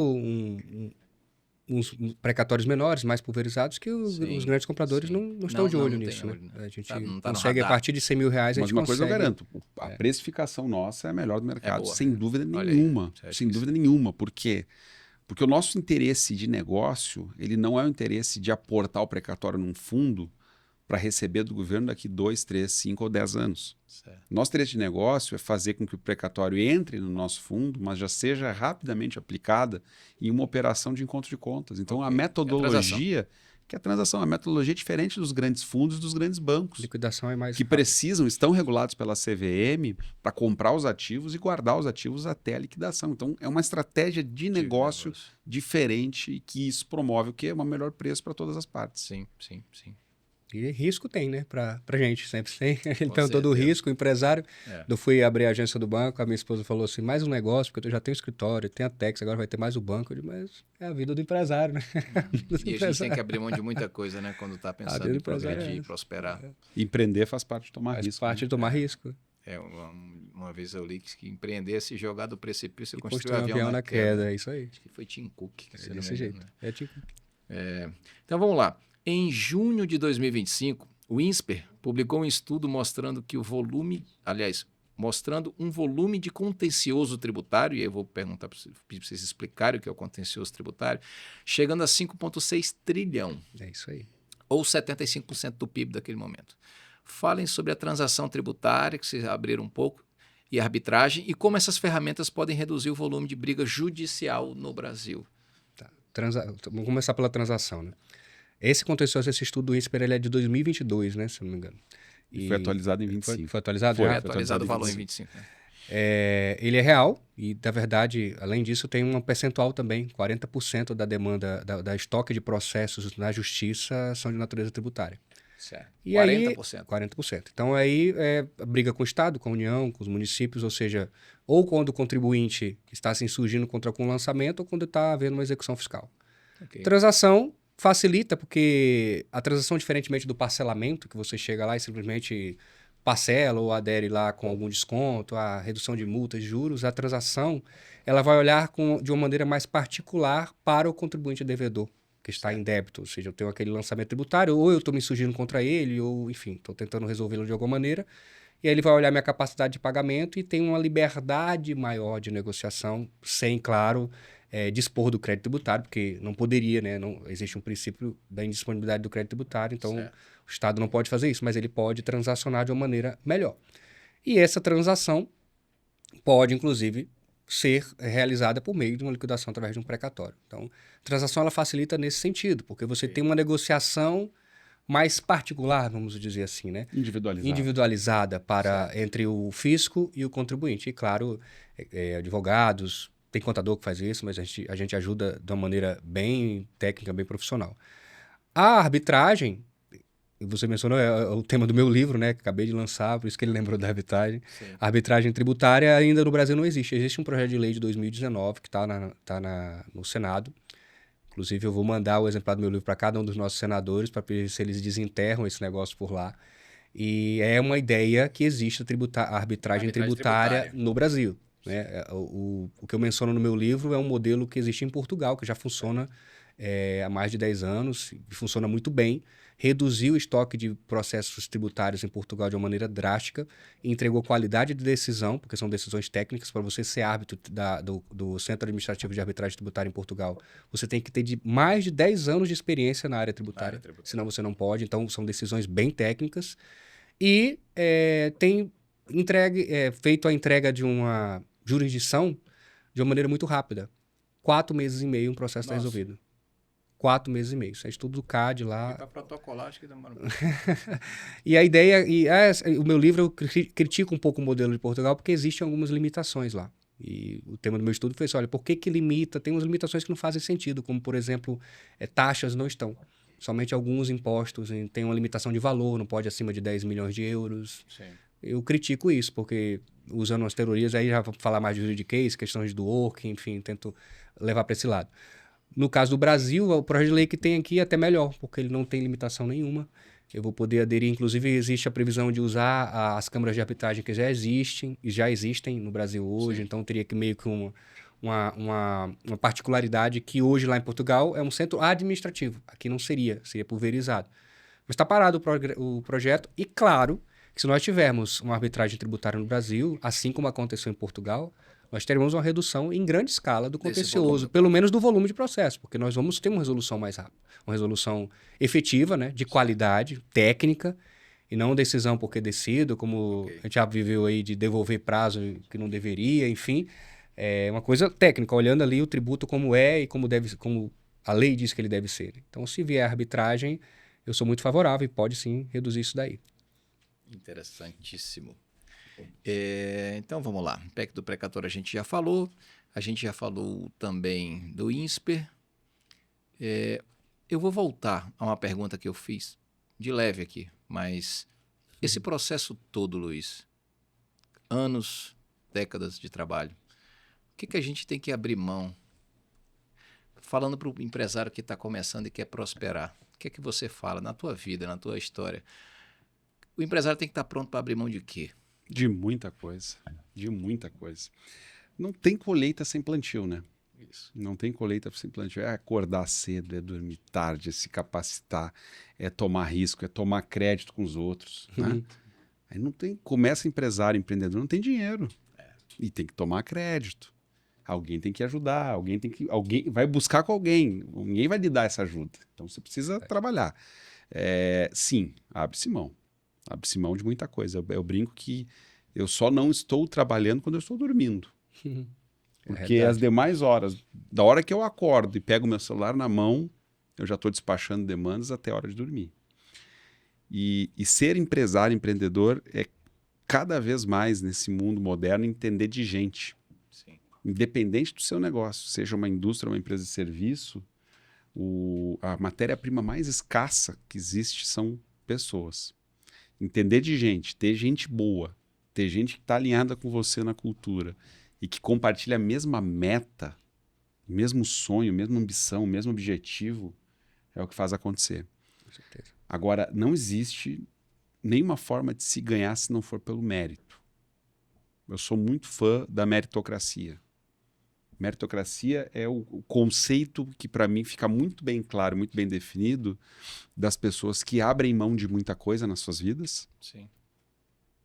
uns precatórios menores, mais pulverizados, que os grandes compradores não estão de olho nisso. Né? A gente consegue, a partir de 100 mil reais, Mas uma coisa eu garanto, a precificação nossa é a melhor do mercado, sem dúvida nenhuma. Sem dúvida nenhuma. Por quê? Porque o nosso interesse de negócio, ele não é o interesse de aportar o precatório num fundo para receber do governo daqui 2, 3, 5 ou 10 anos. Certo. Nosso interesse de negócio é fazer com que o precatório entre no nosso fundo, mas já seja rapidamente aplicada em uma operação de encontro de contas. Então, a metodologia... que a transação, a metodologia é diferente dos grandes fundos e dos grandes bancos. Liquidação é mais que precisam, estão regulados pela CVM para comprar os ativos e guardar os ativos até a liquidação. Então, é uma estratégia de negócio diferente e que isso promove o quê? Um melhor preço para todas as partes. Sim. E risco tem, né? Pra gente sempre tem. Então, todo o risco, o empresário. Eu fui abrir a agência do banco, a minha esposa falou assim, mais um negócio, porque eu já tenho escritório, tem a Tex, agora vai ter mais o banco. Eu digo, mas é a vida do empresário, né? E a gente tem que abrir mão de muita coisa, né? Quando está pensando em progredir e prosperar. Empreender faz parte de tomar risco. Faz parte de tomar risco. Uma vez eu li que empreender é se jogar do precipício e construir um avião na queda. É isso aí. Acho que foi Tim Cook. Que desse jeito. Né? É Tim Cook. Então, vamos lá. Em junho de 2025, o INSPER publicou um estudo mostrando que mostrando um volume de contencioso tributário, e aí eu vou perguntar para vocês explicarem o que é o contencioso tributário, chegando a 5,6 trilhão. É isso aí. Ou 75% do PIB daquele momento. Falem sobre a transação tributária, que vocês abriram um pouco, e arbitragem e como essas ferramentas podem reduzir o volume de briga judicial no Brasil. Tá. Vamos começar pela transação, né? Esse contencioso, esse estudo do INSPER, ele é de 2022, né? Se eu não me engano. E foi atualizado em 25. Foi atualizado? Foi já? atualizado o valor em 25. Né? Ele é real e, na verdade, além disso, tem um percentual também. 40% da demanda, da estoque de processos na justiça são de natureza tributária. Certo. E 40%. Aí, 40%. Então, aí briga com o Estado, com a União, com os municípios, ou seja, ou quando o contribuinte está se insurgindo contra um lançamento ou quando está havendo uma execução fiscal. Okay. Transação facilita porque a transação, diferentemente do parcelamento, que você chega lá e simplesmente parcela ou adere lá com algum desconto, a redução de multas, juros, a transação ela vai olhar de uma maneira mais particular para o contribuinte devedor, que está em débito. Ou seja, eu tenho aquele lançamento tributário, ou eu estou me insurgindo contra ele, ou, enfim, estou tentando resolvê-lo de alguma maneira. E aí ele vai olhar minha capacidade de pagamento e tem uma liberdade maior de negociação, sem, claro, dispor do crédito tributário, porque não poderia, né? Não, existe um princípio da indisponibilidade do crédito tributário, então certo. O Estado não pode fazer isso, mas ele pode transacionar de uma maneira melhor. E essa transação pode, inclusive, ser realizada por meio de uma liquidação através de um precatório. Então, a transação ela facilita nesse sentido, porque você tem uma negociação mais particular, vamos dizer assim, né? Individualizada entre o fisco e o contribuinte. E, claro, advogados, tem contador que faz isso, mas a gente ajuda de uma maneira bem técnica, bem profissional. A arbitragem, você mencionou, é o tema do meu livro, né? Que acabei de lançar, por isso que ele lembrou da arbitragem. Sim. A arbitragem tributária ainda no Brasil não existe. Existe um projeto de lei de 2019 que está no Senado. Inclusive, eu vou mandar o exemplar do meu livro para cada um dos nossos senadores para ver se eles desenterram esse negócio por lá. E é uma ideia que existe a arbitragem tributária no Brasil. Né? O que eu menciono no meu livro é um modelo que existe em Portugal, que já funciona há mais de 10 anos e funciona muito bem. Reduziu o estoque de processos tributários em Portugal de uma maneira drástica, entregou qualidade de decisão, porque são decisões técnicas. Para você ser árbitro do Centro Administrativo de Arbitragem Tributária em Portugal, você tem que ter mais de 10 anos de experiência na área tributária, senão você não pode. Então, são decisões bem técnicas. E tem feito a entrega de uma jurisdição de uma maneira muito rápida. 4 meses e meio um processo está resolvido. 4 meses e meio. Isso é estudo do CAD lá. Para protocolar, acho que demora muito. E a ideia... o meu livro, eu critico um pouco o modelo de Portugal porque existem algumas limitações lá. E o tema do meu estudo foi assim, olha, por que limita? Tem umas limitações que não fazem sentido, como, por exemplo, taxas não estão. Somente alguns impostos tem uma limitação de valor, não pode acima de 10 milhões de euros. Sim. Eu critico isso, porque usando as teorias, aí já vou falar mais de juridiquês, questões do work, enfim, tento levar para esse lado. No caso do Brasil, o projeto de lei que tem aqui é até melhor, porque ele não tem limitação nenhuma. Eu vou poder aderir, inclusive existe a previsão de usar as câmaras de arbitragem que já existem no Brasil hoje, sim. Então teria que meio que uma particularidade que hoje lá em Portugal é um centro administrativo, aqui não seria pulverizado. Mas está parado o projeto e, claro, que se nós tivermos uma arbitragem tributária no Brasil, assim como aconteceu em Portugal, nós teremos uma redução em grande escala do contencioso, pelo menos do volume de processo, porque nós vamos ter uma resolução mais rápida, uma resolução efetiva, né, de qualidade, técnica, e não decisão porque decido, como a gente já viveu aí de devolver prazo que não deveria, enfim. É uma coisa técnica, olhando ali o tributo como é e como a lei diz que ele deve ser. Então, se vier arbitragem, eu sou muito favorável e pode sim reduzir isso daí. Interessantíssimo. Então, vamos lá. PEC do precatório a gente já falou também do INSPER. Eu vou voltar a uma pergunta que eu fiz de leve aqui, mas esse processo todo, Luiz, anos, décadas de trabalho, o que a gente tem que abrir mão? Falando para o empresário que está começando e quer prosperar, o que você fala na tua vida, na tua história? O empresário tem que estar pronto para abrir mão de quê? De muita coisa, Não tem colheita sem plantio, né? Isso. Não tem colheita sem plantio. É acordar cedo, é dormir tarde, é se capacitar, é tomar risco, é tomar crédito com os outros, né? Aí não tem, começa empresário, empreendedor, não tem dinheiro. E tem que tomar crédito. Alguém tem que ajudar, alguém vai buscar com alguém, ninguém vai lhe dar essa ajuda. Então você precisa trabalhar. Sim, abre-se mão. Abre-se mão de muita coisa. Eu brinco que Eu só não estou trabalhando quando eu estou dormindo. Porque verdade. as demais horas, da hora que eu acordo e pego meu celular na mão, eu já estou despachando demandas até a hora de dormir. E ser empresário, empreendedor, é cada vez mais nesse mundo moderno entender de gente. Sim. Independente do seu negócio, seja uma indústria, uma empresa de serviço, a matéria-prima mais escassa que existe são pessoas. Entender de gente, ter gente boa, ter gente que está alinhada com você na cultura e que compartilha a mesma meta, o mesmo sonho, a mesma ambição, o mesmo objetivo, é o que faz acontecer. Com certeza. Agora, não existe nenhuma forma de se ganhar se não for pelo mérito. Eu sou muito fã da meritocracia. Meritocracia é o conceito que, para mim, fica muito bem claro, muito bem definido das pessoas que abrem mão de muita coisa nas suas vidas, Sim.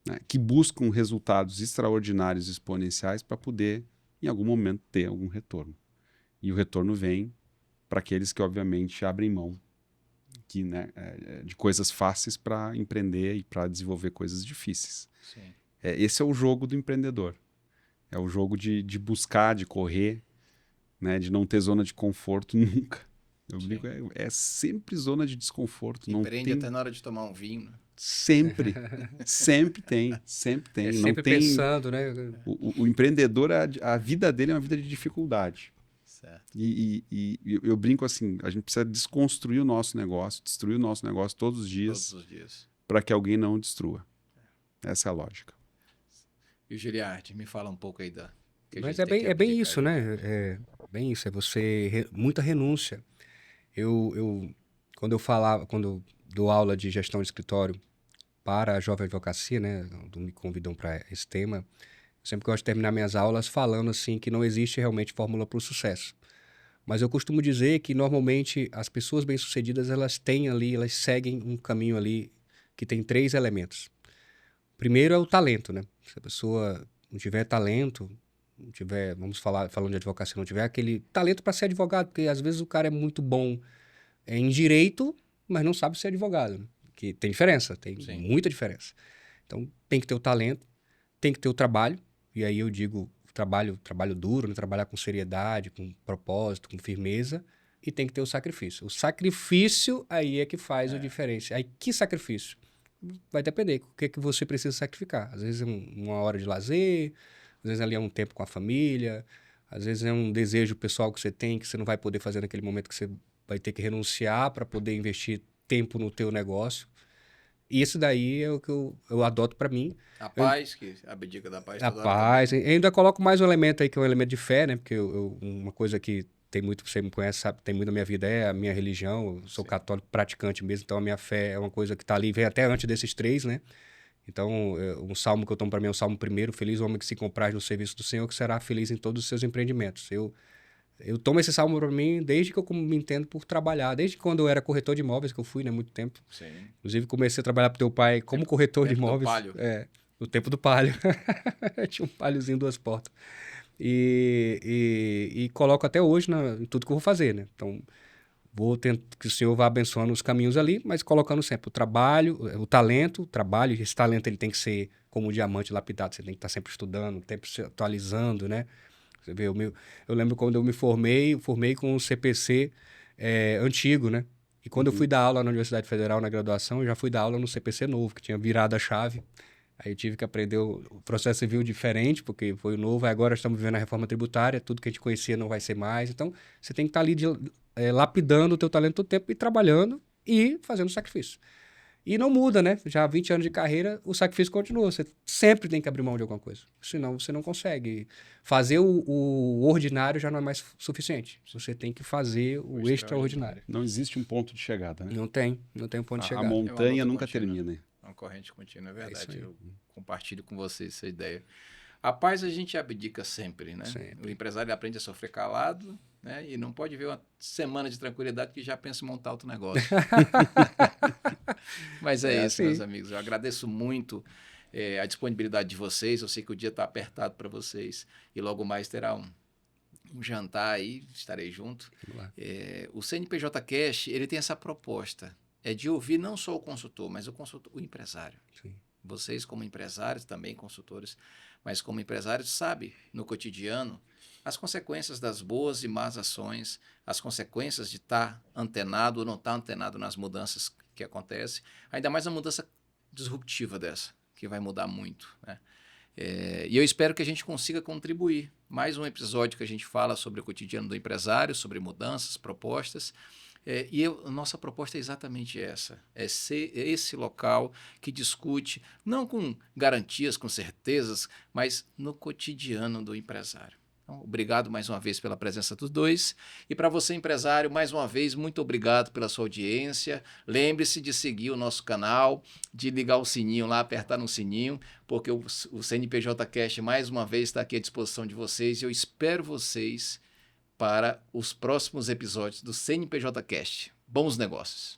né, que buscam resultados extraordinários, exponenciais, para poder, em algum momento, ter algum retorno. E o retorno vem para aqueles que, obviamente, abrem mão de coisas fáceis para empreender e para desenvolver coisas difíceis. Sim. Esse é o jogo do empreendedor. É o jogo de buscar, de correr, né, de não ter zona de conforto nunca. Eu digo, é sempre zona de desconforto. Empreende até na hora de tomar um vinho. Né? Sempre. Sempre tem. Sempre tem. Sempre não tem... pensando, né? O empreendedor, a vida dele é uma vida de dificuldade. Certo. E eu brinco assim, a gente precisa desconstruir o nosso negócio, destruir o nosso negócio todos os dias para que alguém não o destrua. Essa é a lógica. E o Giliardi, me fala um pouco aí da... Mas é bem isso, né? É bem isso, é você... muita renúncia. Quando eu dou aula de gestão de escritório para a Jovem Advocacia, né? Me convidam para esse tema, eu sempre gosto de terminar minhas aulas falando assim que não existe realmente fórmula para o sucesso. Mas eu costumo dizer que normalmente as pessoas bem-sucedidas, elas seguem um caminho ali que tem 3 elementos. Primeiro é o talento, né? Se a pessoa não tiver talento, não tiver, falando de advocacia, não tiver aquele talento para ser advogado, porque às vezes o cara é muito bom em direito, mas não sabe ser advogado, né? Que tem diferença, tem Sim. muita diferença. Então tem que ter o talento, tem que ter o trabalho, e aí eu digo trabalho duro, né? Trabalhar com seriedade, com propósito, com firmeza, e tem que ter o sacrifício. O sacrifício aí é que faz a diferença. Aí que sacrifício? Vai depender o que você precisa sacrificar. Às vezes é uma hora de lazer, às vezes ali é um tempo com a família, às vezes é um desejo pessoal que você tem que você não vai poder fazer naquele momento, que você vai ter que renunciar para poder investir tempo no teu negócio. E isso daí é o que eu adoto para mim. A paz, que abdica da paz. A paz. Eu ainda coloco mais um elemento aí, que é um elemento de fé, né? Porque uma coisa que tem muito, você me conhece, sabe, tem muito na minha vida, é a minha religião. Eu sou católico praticante mesmo, então a minha fé é uma coisa que está ali, vem até antes desses 3, né? Então, um salmo que eu tomo para mim é o salmo 1º: feliz o homem que se compraz no serviço do Senhor, que será feliz em todos os seus empreendimentos. Eu tomo esse salmo para mim desde que eu me entendo por trabalhar, desde quando eu era corretor de imóveis, que eu fui, né, muito tempo. Sim. Inclusive, comecei a trabalhar pro teu pai como corretor de imóveis. No tempo do Palio. Tinha um Paliozinho 2 portas. E coloco até hoje em tudo que eu vou fazer, né? Então, vou tentar que o Senhor vá abençoando os caminhos ali, mas colocando sempre o trabalho, o talento, o trabalho. Esse talento ele tem que ser como um diamante lapidado, você tem que estar sempre estudando, sempre se atualizando, né? Você vê, eu lembro quando eu me formei com um CPC antigo, né? E quando eu fui dar aula na Universidade Federal, na graduação, eu já fui dar aula no CPC novo, que tinha virado a chave. Aí eu tive que aprender o processo civil diferente, porque foi o novo. Aí agora estamos vivendo a reforma tributária, tudo que a gente conhecia não vai ser mais. Então, você tem que estar ali lapidando o teu talento todo tempo e trabalhando e fazendo sacrifício. E não muda, né? Já há 20 anos de carreira, o sacrifício continua. Você sempre tem que abrir mão de alguma coisa. Senão, você não consegue. Fazer o ordinário já não é mais suficiente. Você tem que fazer o extraordinário. Não existe um ponto de chegada, né? Não tem um ponto de chegada. A montanha nunca termina. Uma corrente contínua, é verdade. Eu compartilho com vocês essa ideia. A paz a gente abdica sempre, né? Sempre. O empresário aprende a sofrer calado, né? E não pode ver uma semana de tranquilidade que já pensa em montar outro negócio. Mas é isso, meus amigos. Eu agradeço muito a disponibilidade de vocês. Eu sei que o dia está apertado para vocês. E logo mais terá um jantar aí, estarei junto. O CNPJ Cash, ele tem essa proposta. É de ouvir não só o consultor, mas o empresário. Sim. Vocês como empresários, também consultores, mas como empresários, sabe no cotidiano as consequências das boas e más ações, as consequências de estar antenado ou não estar antenado nas mudanças que acontecem, ainda mais uma mudança disruptiva dessa, que vai mudar muito, né? E eu espero que a gente consiga contribuir. Mais um episódio que a gente fala sobre o cotidiano do empresário, sobre mudanças, propostas. A nossa proposta é exatamente essa, é ser esse local que discute, não com garantias, com certezas, mas no cotidiano do empresário. Então, obrigado mais uma vez pela presença dos dois. E para você, empresário, mais uma vez, muito obrigado pela sua audiência. Lembre-se de seguir o nosso canal, de ligar o sininho lá, apertar no sininho, porque o CNPJ Cast, mais uma vez, está aqui à disposição de vocês. E eu espero vocês para os próximos episódios do CNPJ Cast. Bons negócios!